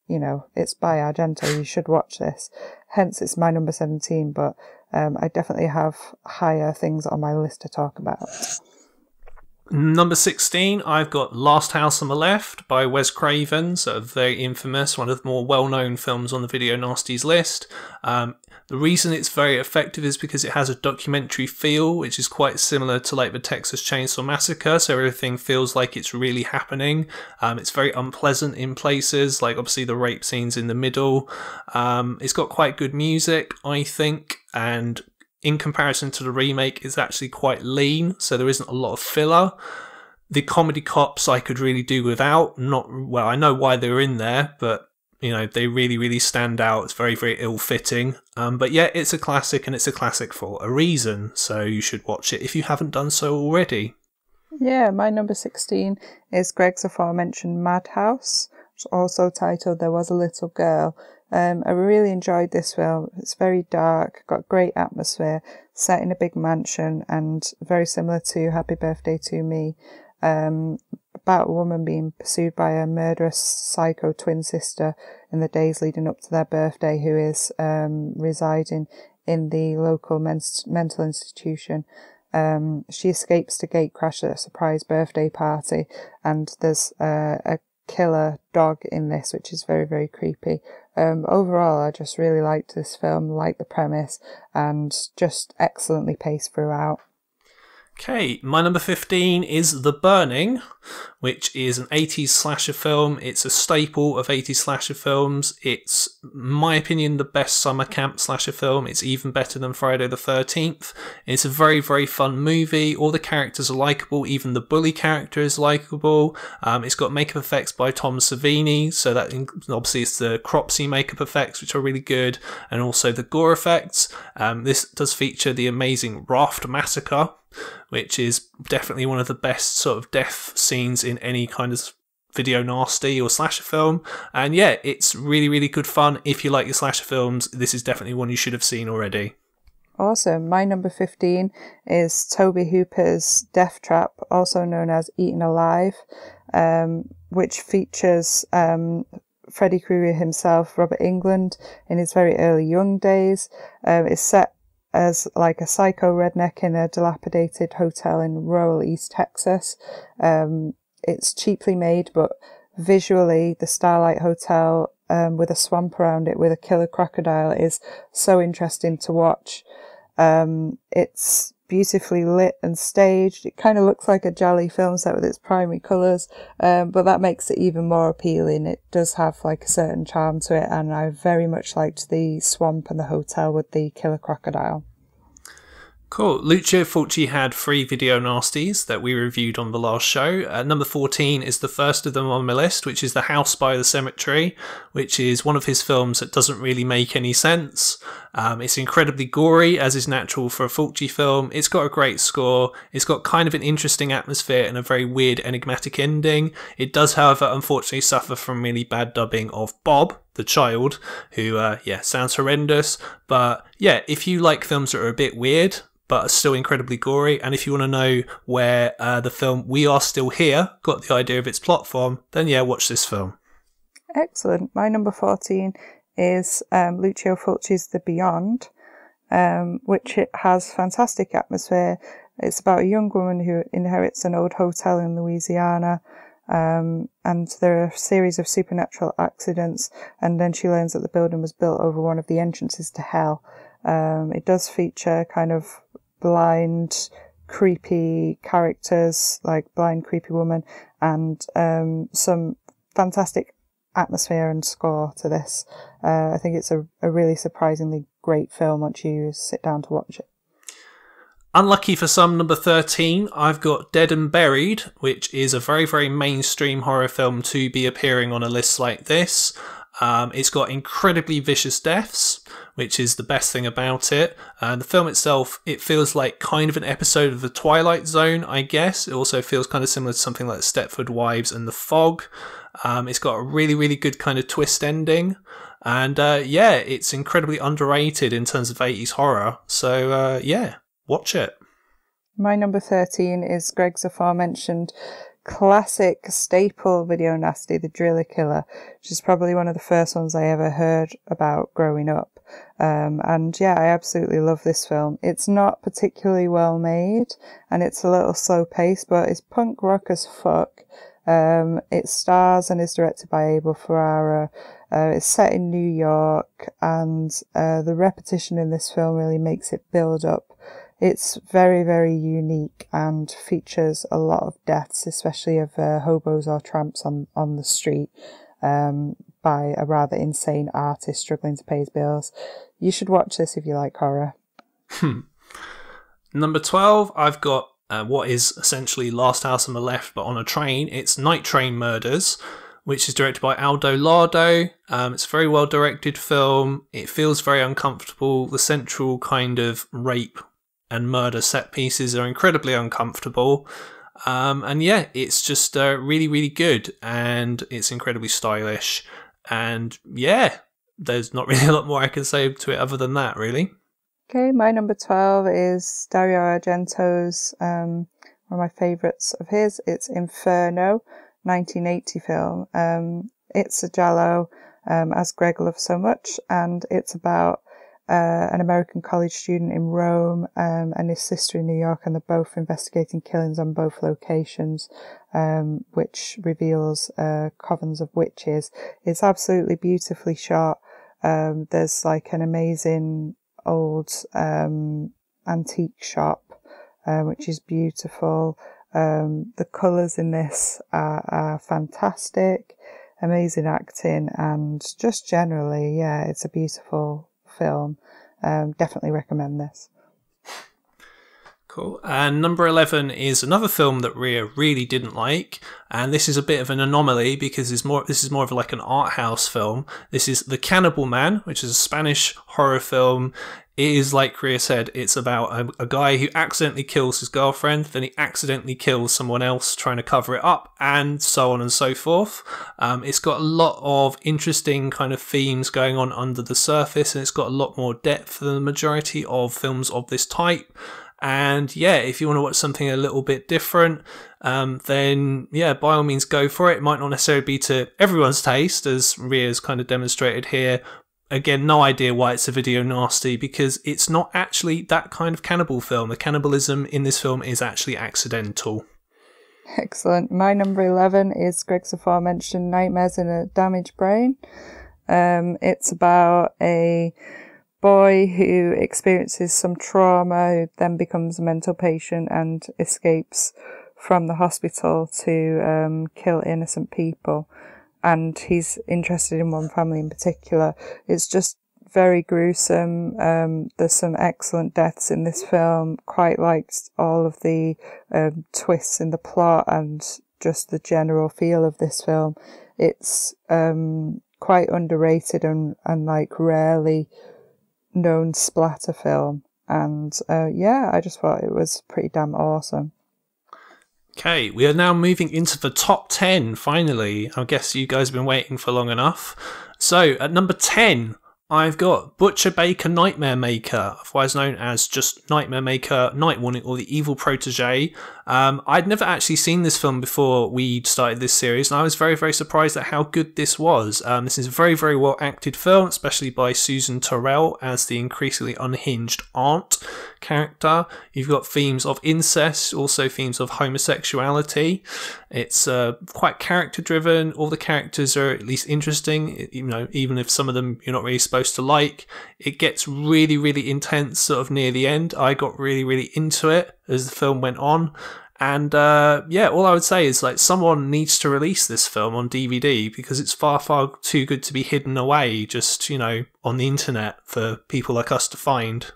B: it's by Argento, you should watch this. Hence, it's my number 17, but I definitely have higher things on my list to talk about.
A: Number 16, I've got Last House on the Left by Wes Craven, so very infamous, one of the more well-known films on the Video Nasties list. The reason it's very effective is because it has a documentary feel, which is quite similar to like the Texas Chainsaw Massacre, so everything feels like it's really happening. It's very unpleasant in places, like obviously the rape scenes in the middle. It's got quite good music, I think, and in comparison to the remake, it's actually quite lean, so there isn't a lot of filler. The comedy cops I could really do without. I know why they're in there, but they really, really stand out. It's very, very ill-fitting. But yeah, it's a classic, and it's a classic for a reason, so you should watch it if you haven't done so already.
B: Yeah, my number 16 is Greg's aforementioned Madhouse, also titled There Was a Little Girl. I really enjoyed this film. It's very dark, got great atmosphere, set in a big mansion, and very similar to Happy Birthday to Me. About a woman being pursued by a murderous psycho twin sister in the days leading up to their birthday, who is residing in the local mental institution. She escapes to gatecrash at a surprise birthday party, and there's a killer dog in this, which is very, very creepy. Overall, I just really liked this film, liked the premise, and just excellently paced throughout.
A: Okay, my number 15 is The Burning, which is an 80s slasher film. It's a staple of 80s slasher films. It's, in my opinion, the best summer camp slasher film. It's even better than Friday the 13th. It's a very, very fun movie. All the characters are likeable. Even the bully character is likeable. It's got makeup effects by Tom Savini, so that obviously it's the Cropsey makeup effects, which are really good, and also the gore effects. This does feature the amazing Raft Massacre, which is definitely one of the best sort of death scenes in any kind of video nasty or slasher film. And yeah, it's really, really good fun. If you like your slasher films, this is definitely one you should have seen already.
B: Awesome. My number 15 is Tobe Hooper's Death Trap, also known as Eaten Alive, which features Freddy Krueger himself, Robert Englund, in his very early young days. It's set as like a psycho redneck in a dilapidated hotel in rural East Texas. It's cheaply made, but visually the Starlight Hotel with a swamp around it with a killer crocodile is so interesting to watch. It's beautifully lit and staged. It kind of looks like a Jolly film set with its primary colours, but that makes it even more appealing. It does have like a certain charm to it, and I very much liked the swamp and the hotel with the killer crocodile.
A: Cool. Lucio Fulci had 3 video nasties that we reviewed on the last show. Number 14 is the first of them on my list, which is The House by the Cemetery, which is one of his films that doesn't really make any sense. It's incredibly gory, as is natural for a Fulci film. It's got a great score. It's got kind of an interesting atmosphere and a very weird, enigmatic ending. It does, however, unfortunately suffer from really bad dubbing of Bob, the child, who, sounds horrendous. But yeah, if you like films that are a bit weird, but are still incredibly gory, and if you want to know where the film We Are Still Here got the idea of its plot from, then yeah, watch this film. Excellent.
B: My number 14 is Lucio Fulci's The Beyond, which it has fantastic atmosphere. It's about a young woman who inherits an old hotel in Louisiana, and there are a series of supernatural accidents, and then she learns that the building was built over one of the entrances to hell. It does feature kind of blind, creepy characters, like blind, creepy woman, and some fantastic atmosphere and score to this. I think it's a really surprisingly great film once you sit down to watch it.
A: Unlucky for some, number 13, I've got Dead and Buried, which is a very, very mainstream horror film to be appearing on a list like this. It's got incredibly vicious deaths, which is the best thing about it. The film itself, it feels like kind of an episode of The Twilight Zone, I guess. It also feels kind of similar to something like Stepford Wives and The Fog. It's got a really, really good kind of twist ending. And it's incredibly underrated in terms of 80s horror. So watch it.
B: My number 13 is Greg's aforementioned classic staple video nasty, The Driller Killer, which is probably one of the first ones I ever heard about growing up. I absolutely love this film. It's not particularly well made and it's a little slow paced, but it's punk rock as fuck. It stars and is directed by Abel Ferrara. It's set in New York, and the repetition in this film really makes it build up. It's very, very unique and features a lot of deaths, especially of hobos or tramps on the street, by a rather insane artist struggling to pay his bills. You should watch this if you like horror.
A: Number 12, I've got what is essentially Last House on the Left, but on a train. It's Night Train Murders, which is directed by Aldo Lardo. It's a very well directed film. It feels very uncomfortable. The central kind of rape and murder set pieces are incredibly uncomfortable. It's just really, really good, and it's incredibly stylish. And there's not really a lot more I can say to it other than that, really.
B: Okay, my number 12 is Dario Argento's, one of my favourites of his. It's Inferno, 1980 film. It's a giallo, as Greg loves so much, and it's about an American college student in Rome and his sister in New York, and they're both investigating killings on both locations, which reveals covens of witches. It's absolutely beautifully shot. There's like an amazing old antique shop, which is beautiful. The colours in this are fantastic, amazing acting, and just generally, it's a beautiful film. Definitely recommend this.
A: Cool. And number 11 is another film that Ria really didn't like, and this is a bit of an anomaly because this is more of like an art house film. This is The Cannibal Man, which is a Spanish horror film. It is, like Ria said, it's about a guy who accidentally kills his girlfriend, then he accidentally kills someone else trying to cover it up, and so on and so forth. It's got a lot of interesting kind of themes going on under the surface, and it's got a lot more depth than the majority of films of this type. And if you want to watch something a little bit different, then by all means go for it. It might not necessarily be to everyone's taste, as Ria's kind of demonstrated here. Again, no idea why it's a video nasty, because it's not actually that kind of cannibal film. The cannibalism in this film is actually accidental.
B: Excellent. My number 11 is Greg's aforementioned Nightmares in a Damaged Brain. It's about a boy who experiences some trauma, who then becomes a mental patient and escapes from the hospital to kill innocent people. And he's interested in one family in particular. It's just very gruesome. There's some excellent deaths in this film. Quite liked all of the twists in the plot and just the general feel of this film. It's quite underrated and like rarely known splatter film. And I just thought it was pretty damn awesome.
A: Okay, we are now moving into the top 10, finally. I guess you guys have been waiting for long enough. So, at number 10, I've got Butcher Baker Nightmare Maker, otherwise known as just Nightmare Maker, Night Warning, or The Evil Protege. I'd never actually seen this film before we started this series, and I was very, very surprised at how good this was. This is a very, very well acted film, especially by Susan Terrell as the increasingly unhinged aunt character. You've got themes of incest, also themes of homosexuality. It's quite character driven. All the characters are at least interesting, even if some of them you're not really supposed to like. It gets really, really intense sort of near the end. I got really, really into it as the film went on. And all I would say is like someone needs to release this film on DVD, because it's far, far too good to be hidden away just, on the internet for people like us to find.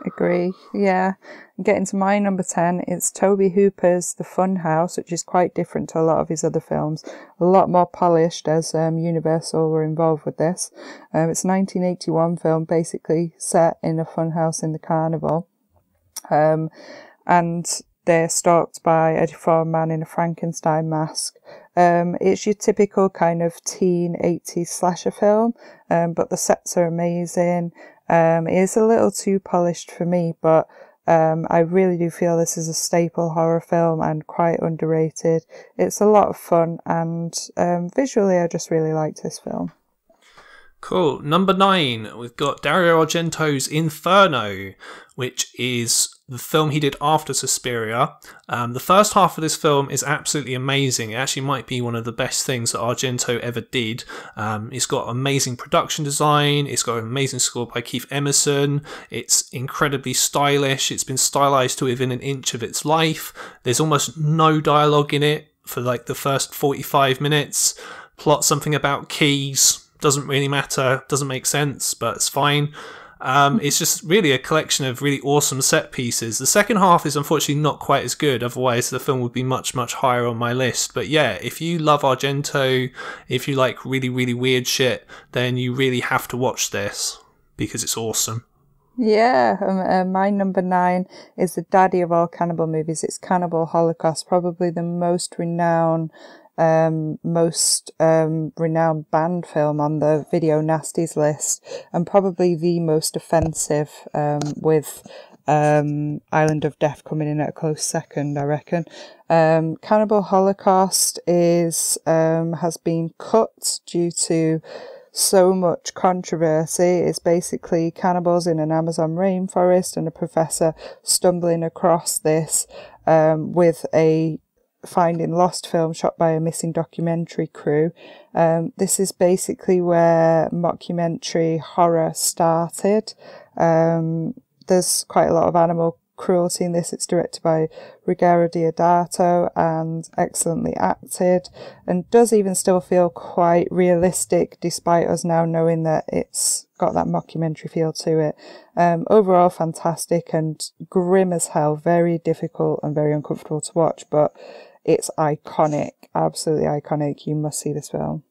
B: Agree, yeah. Getting to my number 10, it's Toby Hooper's The Fun House, which is quite different to a lot of his other films. A lot more polished, as Universal were involved with this. It's a 1981 film, basically set in a fun house in the carnival. And they're stalked by a deformed man in a Frankenstein mask. It's your typical kind of teen 80s slasher film, but the sets are amazing. It is a little too polished for me, but I really do feel this is a staple horror film and quite underrated. It's a lot of fun, and visually I just really liked this film.
A: Cool. Number 9, we've got Dario Argento's Inferno, which is the film he did after Suspiria. The first half of this film is absolutely amazing. It actually might be one of the best things that Argento ever did. It's got amazing production design. It's got an amazing score by Keith Emerson. It's incredibly stylish. It's been stylized to within an inch of its life. There's almost no dialogue in it for like the first 45 minutes. Plot something about keys. Doesn't really matter, doesn't make sense, but it's fine. It's just really a collection of really awesome set pieces. The second half is unfortunately not quite as good, otherwise the film would be much, much higher on my list. But yeah, if you love Argento, if you like really, really weird shit, then you really have to watch this, because it's awesome.
B: Yeah, my number 9 is the daddy of all cannibal movies. It's Cannibal Holocaust, probably the most renowned banned film on the Video Nasties list, and probably the most offensive, with Island of Death coming in at a close second, I reckon. Cannibal Holocaust has been cut due to so much controversy. It's basically cannibals in an Amazon rainforest and a professor stumbling across this with a finding lost film shot by a missing documentary crew. This is basically where mockumentary horror started. There's quite a lot of animal cruelty in this. It's directed by Ruggero Deodato and excellently acted, and does even still feel quite realistic despite us now knowing that it's got that mockumentary feel to it. Overall fantastic and grim as hell, very difficult and very uncomfortable to watch, but it's iconic, absolutely iconic. You must see this film.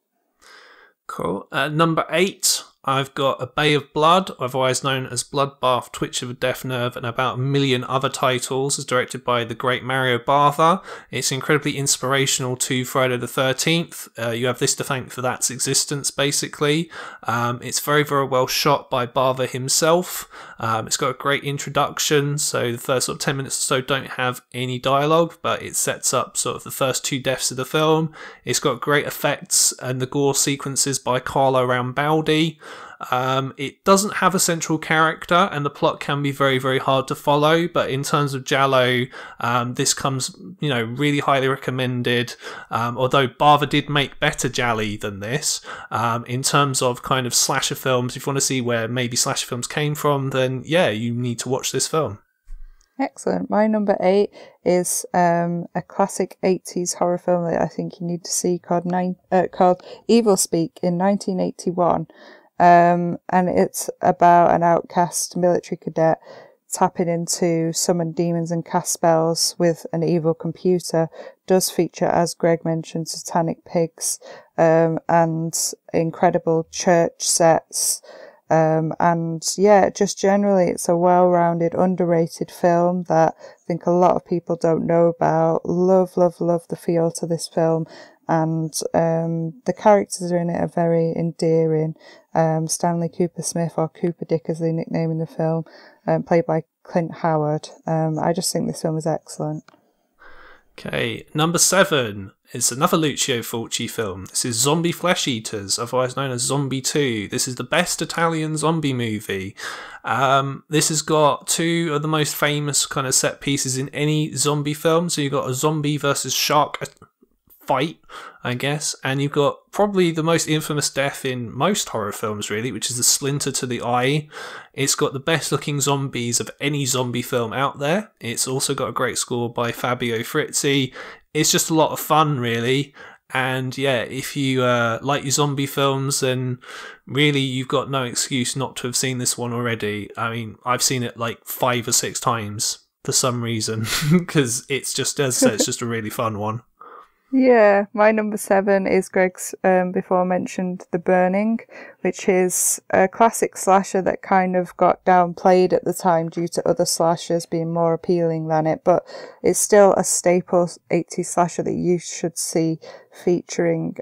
A: Cool. Number 8, I've got A Bay of Blood, otherwise known as Bloodbath, Twitch of a Death Nerve, and about a million other titles. It's directed by the great Mario Bava. It's incredibly inspirational to Friday the 13th. You have this to thank for that's existence, basically. It's very, very well shot by Bava himself. It's got a great introduction, so the first sort of 10 minutes or so don't have any dialogue, but it sets up sort of the first 2 deaths of the film. It's got great effects and the gore sequences by Carlo Rambaldi. It doesn't have a central character, and the plot can be very, very hard to follow, but in terms of Giallo, this comes, really highly recommended, although Bava did make better Gialli than this. In terms of kind of slasher films, if you want to see where maybe slasher films came from, then yeah, you need to watch this film.
B: Excellent. My number 8 is a classic 80s horror film that I think you need to see called Evil Speak in 1981. And it's about an outcast military cadet tapping into summoned demons and cast spells with an evil computer. Does feature, as Greg mentioned, satanic pigs, and incredible church sets. And yeah, just generally it's a well-rounded, underrated film that I think a lot of people don't know about. Love the feel to this film. And the characters in it are very endearing. Stanley Cooper Smith, or Cooper Dick as they nickname in the film, played by Clint Howard. I just think this film is excellent.
A: Okay, number 7 is another Lucio Fulci film. This is Zombie Flesh Eaters, otherwise known as Zombie 2. This is the best Italian zombie movie. This has got 2 of the most famous kind of set pieces in any zombie film. So you've got a zombie versus shark fight, I guess, and you've got probably the most infamous death in most horror films, really, which is the splinter to the eye. It's got the best looking zombies of any zombie film out there. It's also got a great score by Fabio Frizzi. It's just a lot of fun, really, And yeah, if you like your zombie films, then really you've got no excuse not to have seen this one already. I mean, I've seen it like 5 or 6 times for some reason, because it's just, as I said, it's just a really fun one.
B: Yeah, my number 7 is Greg's before mentioned The Burning, which is a classic slasher that kind of got downplayed at the time due to other slashers being more appealing than it, but it's still a staple 80s slasher that you should see, featuring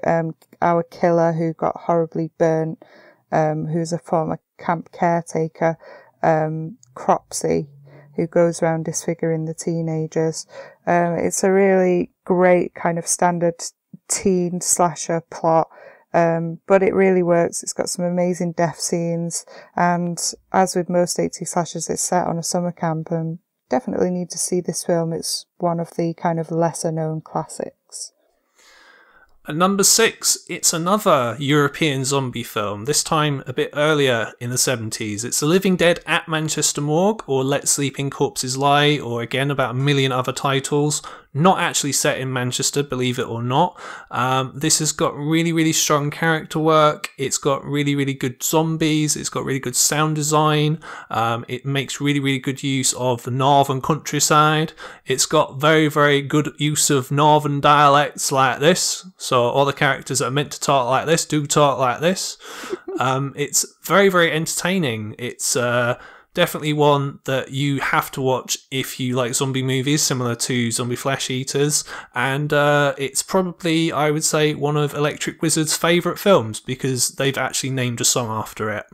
B: our killer who got horribly burnt, who's a former camp caretaker, Cropsey, who goes around disfiguring the teenagers. It's a really great kind of standard teen slasher plot, but it really works. It's got some amazing death scenes, and as with most 80s slashers, it's set on a summer camp, and definitely need to see this film. It's one of the kind of lesser known classics.
A: At number 6, it's another European zombie film, this time a bit earlier in the 70s. It's The Living Dead at Manchester Morgue, or Let Sleeping Corpses Lie, or again about a million other titles. Not actually set in Manchester, believe it or not. This has got really, really strong character work. It's got really, really good zombies. It's got really good sound design. It makes really, really good use of the northern countryside. It's got very, very good use of northern dialects like this. So all the characters that are meant to talk like this do talk like this. It's very, very entertaining. It's definitely one that you have to watch if you like zombie movies, similar to Zombie Flesh Eaters. And it's probably, I would say, one of Electric Wizard's favourite films, because they've actually named a song after it.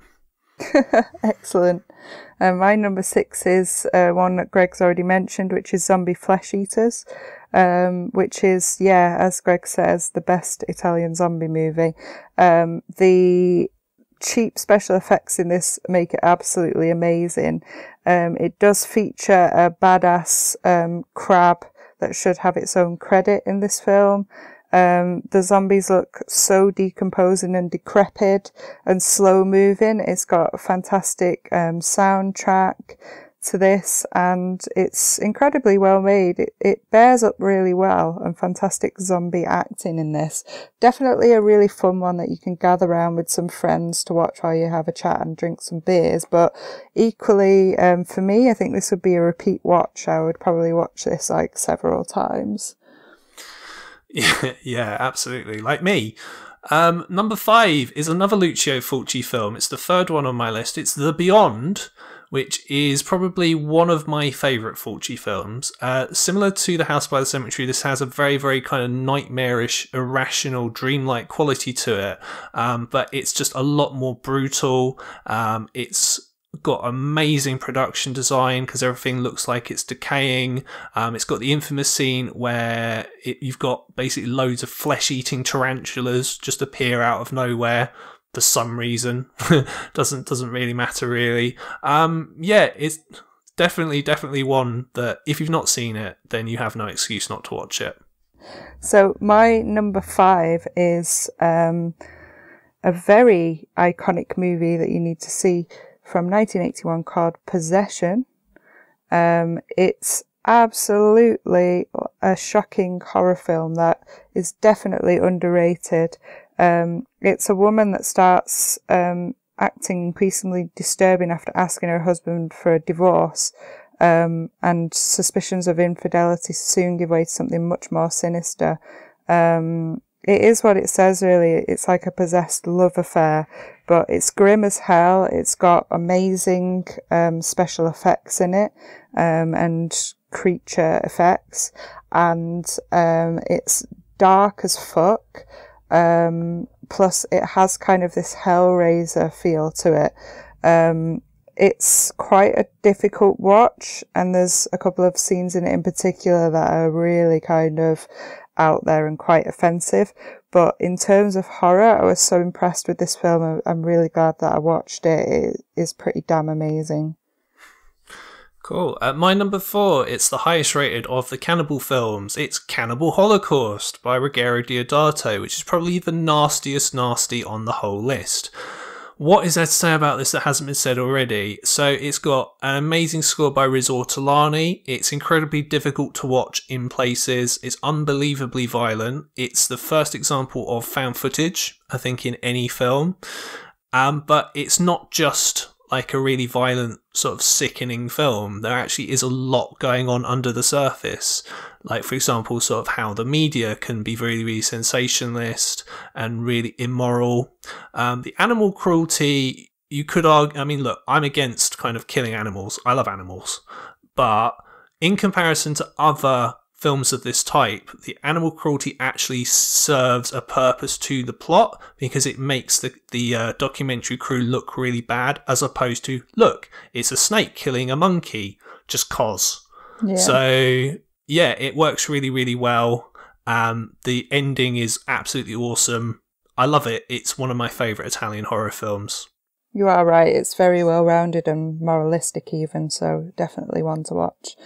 B: Excellent. My number 6 is one that Greg's already mentioned, which is Zombie Flesh Eaters, which is, yeah, as Greg says, the best Italian zombie movie. The cheap special effects in this make it absolutely amazing. It does feature a badass crab that should have its own credit in this film. The zombies look so decomposing and decrepit and slow moving. It's got a fantastic soundtrack to this, and it's incredibly well made. It bears up really well, and fantastic zombie acting in this. Definitely a really fun one that you can gather around with some friends to watch while you have a chat and drink some beers. But equally, for me, I think this would be a repeat watch. I would probably watch this like several times.
A: Yeah, absolutely. Like me. Number 5 is another Lucio Fulci film. It's the third one on my list. It's The Beyond, which is probably one of my favourite Fulci films. Similar to The House by the Cemetery, this has a very, very kind of nightmarish, irrational, dreamlike quality to it. But it's just a lot more brutal. It's got amazing production design because everything looks like it's decaying. It's got the infamous scene where you've got basically loads of flesh-eating tarantulas just appear out of nowhere for some reason. doesn't really matter really. Yeah, it's definitely one that if you've not seen it, then you have no excuse not to watch it.
B: So my number 5 is a very iconic movie that you need to see from 1981 called Possession. It's absolutely a shocking horror film that is definitely underrated. It's a woman that starts acting increasingly disturbing after asking her husband for a divorce, and suspicions of infidelity soon give way to something much more sinister. It is what it says, really. It's like a possessed love affair, but it's grim as hell. It's got amazing special effects in it, and creature effects, and it's dark as fuck. Plus it has kind of this Hellraiser feel to it. It's quite a difficult watch, and there's a couple of scenes in it in particular that are really kind of out there and quite offensive. But in terms of horror, I was so impressed with this film. I'm really glad that I watched it. It is pretty damn amazing.
A: Cool. At my number 4, it's the highest rated of the cannibal films. It's Cannibal Holocaust by Ruggero Deodato, which is probably the nastiest nasty on the whole list. What is there to say about this that hasn't been said already? So it's got an amazing score by Riz Ortolani. It's incredibly difficult to watch in places. It's unbelievably violent. It's the first example of found footage, I think, in any film. But it's not just like a really violent, sort of sickening film. There actually is a lot going on under the surface. Like, for example, sort of how the media can be really, really sensationalist and really immoral. The animal cruelty, you could argue, I mean, look, I'm against kind of killing animals. I love animals. But in comparison to other films of this type, the animal cruelty actually serves a purpose to the plot because it makes the documentary crew look really bad, as opposed to, look, it's a snake killing a monkey just cause. Yeah. So yeah, it works really, really well. The ending is absolutely awesome. I love it. It's one of my favourite Italian horror films.
B: You are right. It's very well rounded and moralistic even, so definitely one to watch.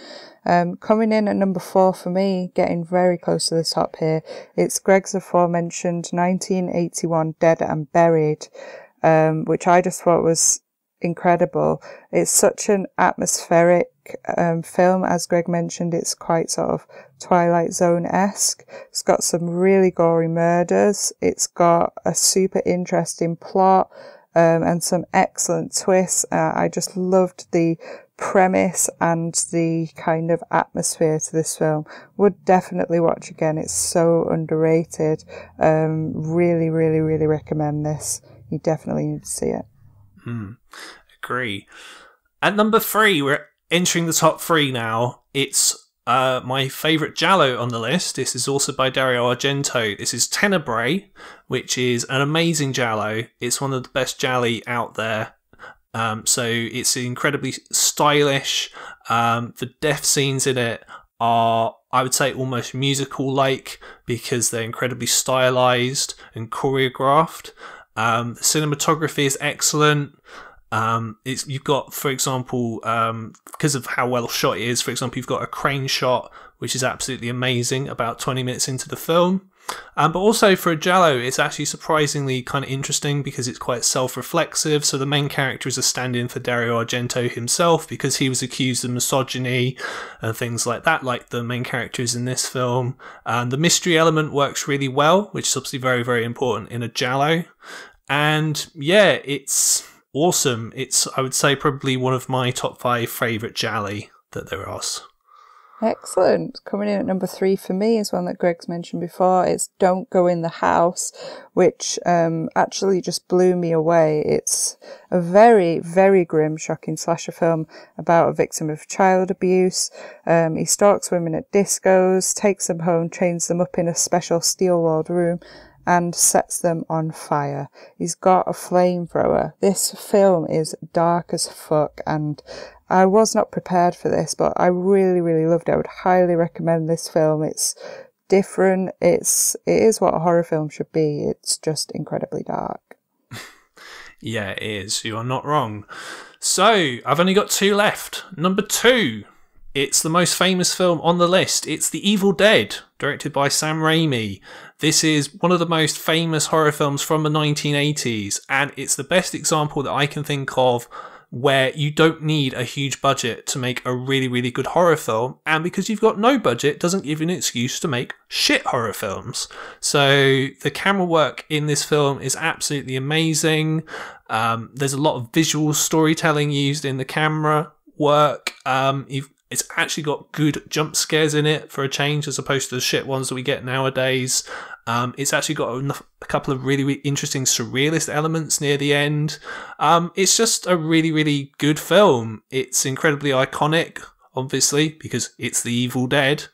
B: Coming in at number 4 for me, getting very close to the top here, it's Greg's aforementioned 1981 Dead and Buried, which I just thought was incredible. It's such an atmospheric film. As Greg mentioned, it's quite sort of Twilight Zone-esque. It's got some really gory murders. It's got a super interesting plot. And some excellent twists. I just loved the premise and the kind of atmosphere to this film. Would definitely watch again. It's so underrated. Really, really, really recommend this. You definitely need to see it.
A: Agree. At number 3, we're entering the top 3 now. It's my favourite giallo on the list. This is also by Dario Argento. This is Tenebrae, which is an amazing giallo. It's one of the best gialli out there. So it's incredibly stylish. The death scenes in it are, I would say, almost musical-like because they're incredibly stylized and choreographed. The cinematography is excellent. You've got, for example, because of how well shot it is, for example, you've got a crane shot, which is absolutely amazing about 20 minutes into the film. But also for a giallo, it's actually surprisingly kind of interesting because it's quite self-reflexive. So the main character is a stand-in for Dario Argento himself because he was accused of misogyny and things like that, like the main characters in this film. The mystery element works really well, which is obviously very, very important in a giallo. And yeah, it's awesome. It's, I would say, probably one of my top 5 favourite gialli that there is.
B: Excellent. Coming in at number 3 for me is one that Greg's mentioned before. It's Don't Go in the House, which actually just blew me away. It's a very, very grim, shocking slasher film about a victim of child abuse. He stalks women at discos, takes them home, chains them up in a special steel-walled room, and sets them on fire. He's got a flamethrower. This film is dark as fuck, and I was not prepared for this, but I really, really loved it. I would highly recommend this film. It's different. It is what a horror film should be. It's just incredibly dark.
A: Yeah, it is. You are not wrong. So, I've only got 2 left. Number 2. It's the most famous film on the list. It's The Evil Dead, directed by Sam Raimi. This is one of the most famous horror films from the 1980s, and it's the best example that I can think of where you don't need a huge budget to make a really, really good horror film, and because you've got no budget doesn't give you an excuse to make shit horror films. So the camera work in this film is absolutely amazing. There's a lot of visual storytelling used in the camera work. It's actually got good jump scares in it for a change, as opposed to the shit ones that we get nowadays. It's actually got a couple of really, really interesting surrealist elements near the end. It's just a really, really good film. It's incredibly iconic, obviously, because it's The Evil Dead.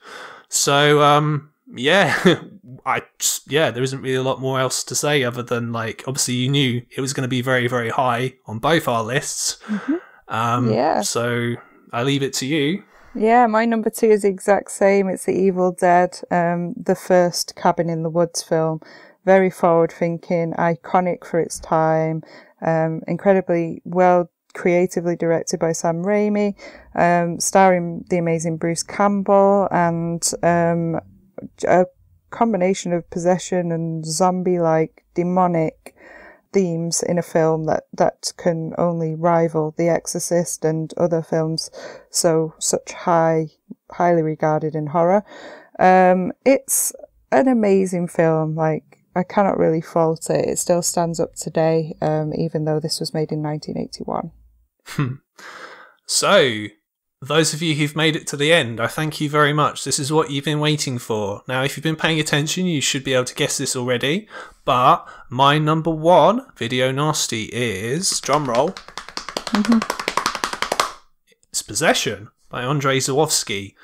A: So, yeah, there isn't really a lot more else to say other than, like, obviously you knew it was going to be very, very high on both our lists. Mm-hmm. So I leave it to you.
B: Yeah, my number 2 is the exact same. It's The Evil Dead, the first Cabin in the Woods film. Very forward-thinking, iconic for its time, incredibly well creatively directed by Sam Raimi, starring the amazing Bruce Campbell, and a combination of possession and zombie-like demonic themes in a film that can only rival The Exorcist and other films such highly regarded in horror. It's an amazing film. Like, I cannot really fault it. It still stands up today, even though this was made in 1981.
A: So, those of you who've made it to the end, I thank you very much. This is what you've been waiting for. Now, if you've been paying attention, you should be able to guess this already. But my number one video nasty is, drumroll, it's Possession by Andrzej Zawowski,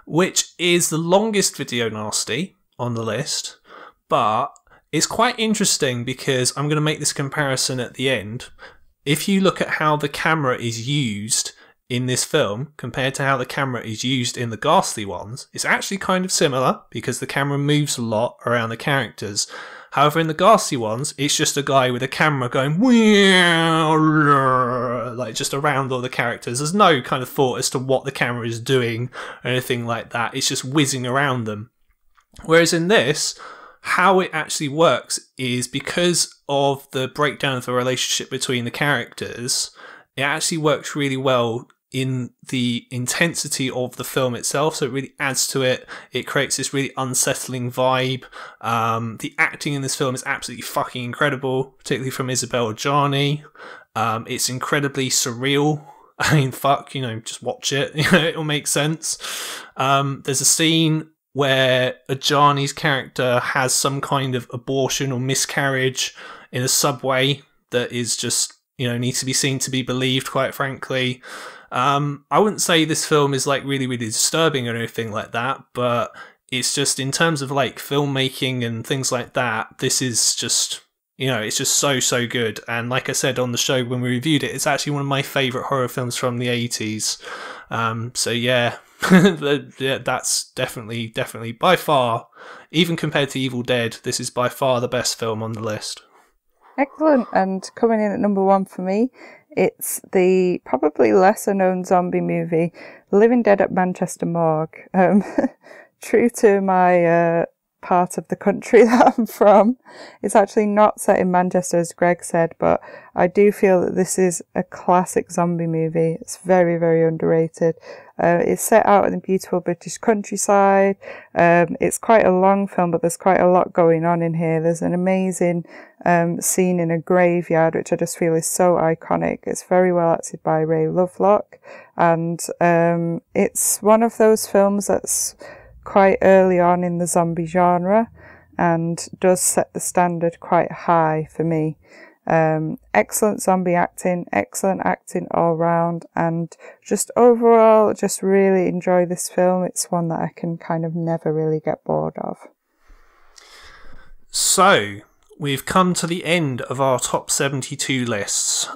A: which is the longest video nasty on the list. But it's quite interesting because I'm going to make this comparison at the end. If you look at how the camera is used in this film compared to how the camera is used in the ghastly ones, it's actually kind of similar because the camera moves a lot around the characters. However, in the ghastly ones, it's just a guy with a camera going like just around all the characters. There's no kind of thought as to what the camera is doing or anything like that. It's just whizzing around them. Whereas in this, how it actually works is because of the breakdown of the relationship between the characters, it actually works really well in the intensity of the film itself, so it really adds to it. It creates this really unsettling vibe. The acting in this film is absolutely fucking incredible, particularly from Isabelle Adjani. It's incredibly surreal. I mean, fuck, just watch it. It'll make sense. There's a scene where Adjani's character has some kind of abortion or miscarriage in a subway that is just, needs to be seen to be believed, quite frankly. I wouldn't say this film is like really, really disturbing or anything like that, but it's just in terms of like filmmaking and things like that, this is just, it's just so good. And like I said on the show when we reviewed it, it's actually one of my favourite horror films from the 80s. So yeah, yeah, that's definitely by far, even compared to Evil Dead, this is by far the best film on the list.
B: Excellent. And coming in at number one for me, it's the probably lesser known zombie movie, Living Dead at Manchester Morgue. True to my part of the country that I'm from, it's actually not set in Manchester, as Greg said, but I do feel that this is a classic zombie movie. It's very, very underrated. It's set out in the beautiful British countryside. It's quite a long film, but there's quite a lot going on in here. There's an amazing scene in a graveyard, which I just feel is so iconic. It's very well acted by Ray Lovelock, and it's one of those films that's quite early on in the zombie genre and does set the standard quite high for me. Excellent zombie acting, excellent acting all round, and just overall just really enjoy this film. It's one that I can kind of never really get bored of.
A: So we've come to the end of our top 72 lists.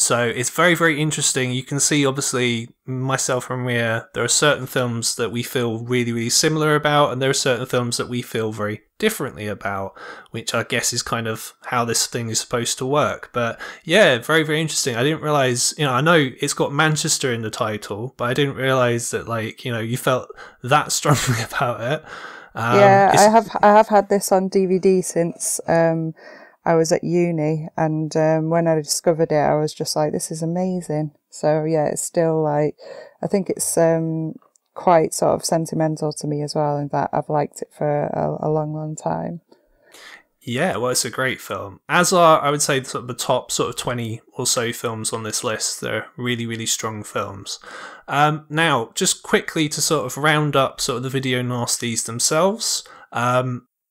A: So it's very, very interesting. You can see, obviously, myself and Ria, there are certain films that we feel really, really similar about, and there are certain films that we feel very differently about, which I guess is kind of how this thing is supposed to work. But yeah, very, very interesting. I didn't realise, I know it's got Manchester in the title, but I didn't realise that, you felt that strongly about it.
B: Yeah, I have had this on DVD since I was at uni, and when I discovered it, I was just like, this is amazing. So yeah, it's still I think it's quite sort of sentimental to me as well, in that I've liked it for a long, long time.
A: Yeah, well, it's a great film. As are, I would say, sort of the top sort of 20 or so films on this list. They're really, really strong films. Now, just quickly to sort of round up sort of the video nasties themselves.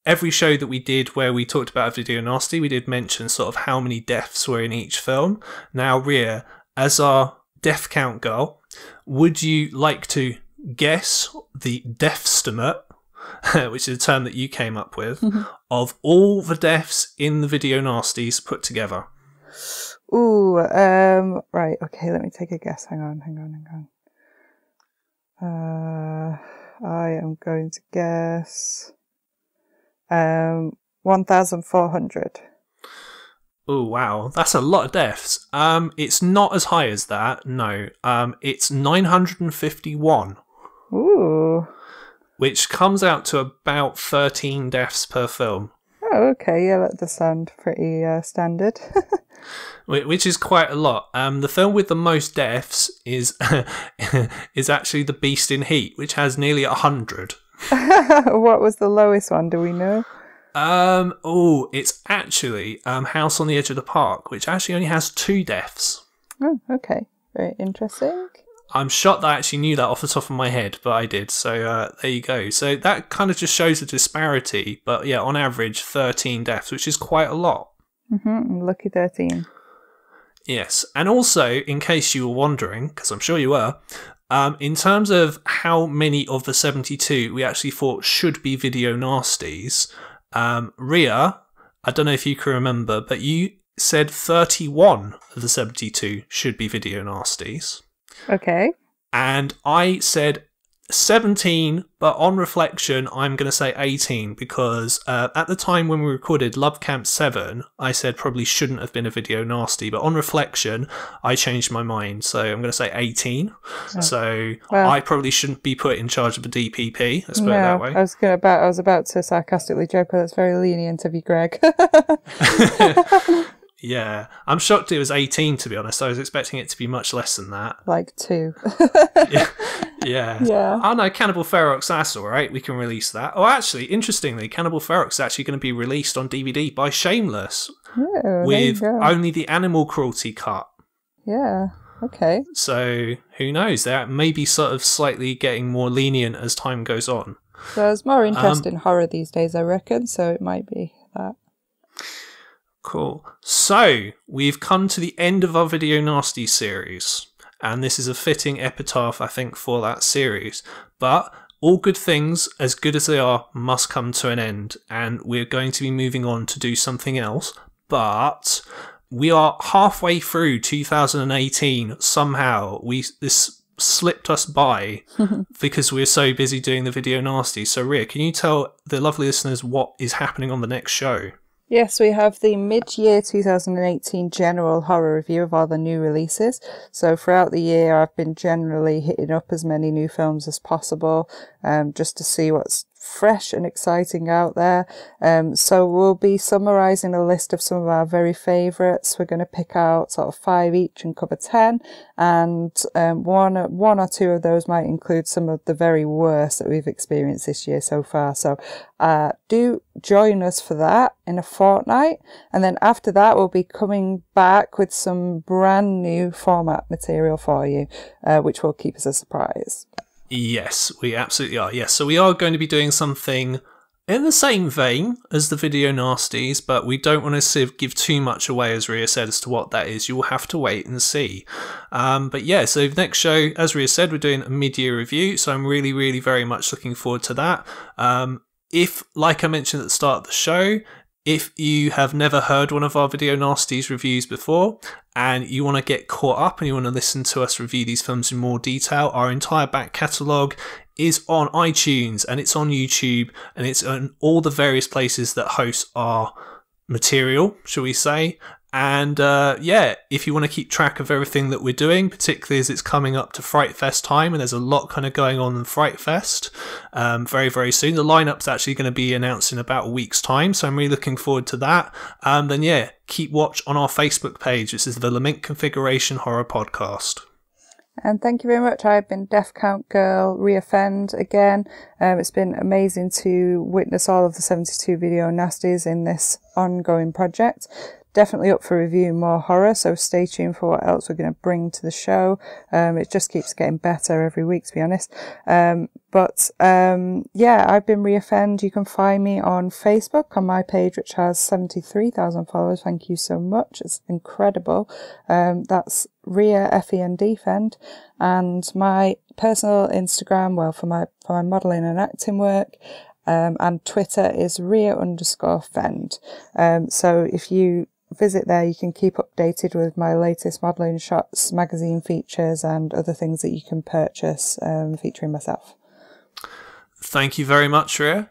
A: Every show that we did where we talked about a video nasty, we did mention sort of how many deaths were in each film. Now, Ria, as our death count girl, would you like to guess the deathstimate, which is a term that you came up with, of all the deaths in the video nasties put together?
B: Ooh, right, okay, let me take a guess. Hang on. I am going to guess 1,400.
A: Oh, wow, that's a lot of deaths. It's not as high as that, no. It's 951.
B: Ooh.
A: Which comes out to about 13 deaths per film.
B: Oh, Oh, okay. Yeah, that does sound pretty standard.
A: Which is quite a lot. The film with the most deaths is is actually The Beast in Heat, which has nearly 100.
B: What was the lowest one? Do we know?
A: It's actually House on the Edge of the Park, which actually only has 2 deaths.
B: Oh, okay. Very interesting.
A: I'm shocked that I actually knew that off the top of my head, but I did. So there you go. So that kind of just shows the disparity. But yeah, on average, 13 deaths, which is quite a lot.
B: Lucky 13.
A: Yes. And also, in case you were wondering, because I'm sure you were, in terms of how many of the 72 we actually thought should be video nasties, Ria, I don't know if you can remember, but you said 31 of the 72 should be video nasties.
B: Okay.
A: And I said 17, but on reflection, I'm going to say 18 because at the time when we recorded Love Camp 7, I said probably shouldn't have been a video nasty, but on reflection, I changed my mind. So I'm going to say 18. Oh. So I probably shouldn't be put in charge of a DPP. Let's put it that way.
B: I was about to sarcastically joke, that's very lenient of you, Greg.
A: Yeah, I'm shocked it was 18, to be honest. I was expecting it to be much less than that.
B: Like 2.
A: Yeah. Oh no, Cannibal Ferox, that's alright. We can release that. Oh, actually, interestingly, Cannibal Ferox is actually going to be released on DVD by Shameless with only the animal cruelty cut.
B: Yeah, okay.
A: So, who knows? They may be sort of slightly getting more lenient as time goes on.
B: There's more interest in horror these days, I reckon, so it might be that.
A: Cool. So, we've come to the end of our Video Nasty series, and this is a fitting epitaph, I think, for that series. But all good things, as good as they are, must come to an end, and we're going to be moving on to do something else. But we are halfway through 2018 somehow. This slipped us by because we're so busy doing the Video Nasty. So, Ria, can you tell the lovely listeners what is happening on the next show?
B: Yes, we have the mid-year 2018 general horror review of all the new releases. So throughout the year, I've been generally hitting up as many new films as possible, just to see what's fresh and exciting out there. So we'll be summarising a list of some of our very favourites. We're going to pick out sort of 5 each and cover 10, and one or two of those might include some of the very worst that we've experienced this year so far. So do join us for that in a fortnight, and then after that we'll be coming back with some brand new format material for you, which will keep us a surprise.
A: Yes, we absolutely are. Yes, so we are going to be doing something in the same vein as the Video Nasties, but we don't want to give too much away, as Ria said, as to what that is. You will have to wait and see. But yeah, so the next show, as Ria said, we're doing a mid-year review, so I'm really, really very much looking forward to that. If, like I mentioned at the start of the show, if you have never heard one of our Video Nasties reviews before and you want to get caught up and you want to listen to us review these films in more detail, our entire back catalogue is on iTunes and it's on YouTube and it's on all the various places that host our material, shall we say. And yeah, if you want to keep track of everything that we're doing, particularly as it's coming up to Fright Fest time, and there's a lot kind of going on in Fright Fest very, very soon. The lineup's actually going to be announced in about a week's time, so I'm really looking forward to that. Then yeah, keep watch on our Facebook page. This is the Lament Configuration Horror Podcast.
B: And thank you very much. I've been Death Count Girl, Reoffend again. It's been amazing to witness all of the 72 Video Nasties in this ongoing project. Definitely up for reviewing more horror, so stay tuned for what else we're going to bring to the show. It just keeps getting better every week, to be honest. Yeah, I've been Reoffend. You can find me on Facebook on my page, which has 73,000 followers. Thank you so much. It's incredible. That's Ria F-E-N-D Fend. And my personal Instagram, well, for my modelling and acting work, and Twitter is Ria_Fend. So if you visit there, you can keep updated with my latest modelling shots, magazine features and other things that you can purchase featuring myself.
A: Thank you very much, Ria.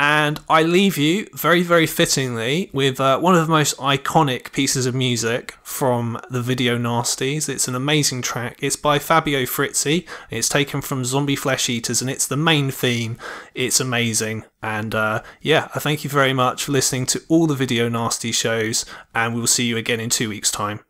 A: And I leave you, very, very fittingly, with one of the most iconic pieces of music from the video Nasties. It's an amazing track. It's by Fabio Frizzi. It's taken from Zombie Flesh Eaters, and it's the main theme. It's amazing. And yeah, I thank you very much for listening to all the video Nasty shows, and we'll see you again in 2 weeks' time.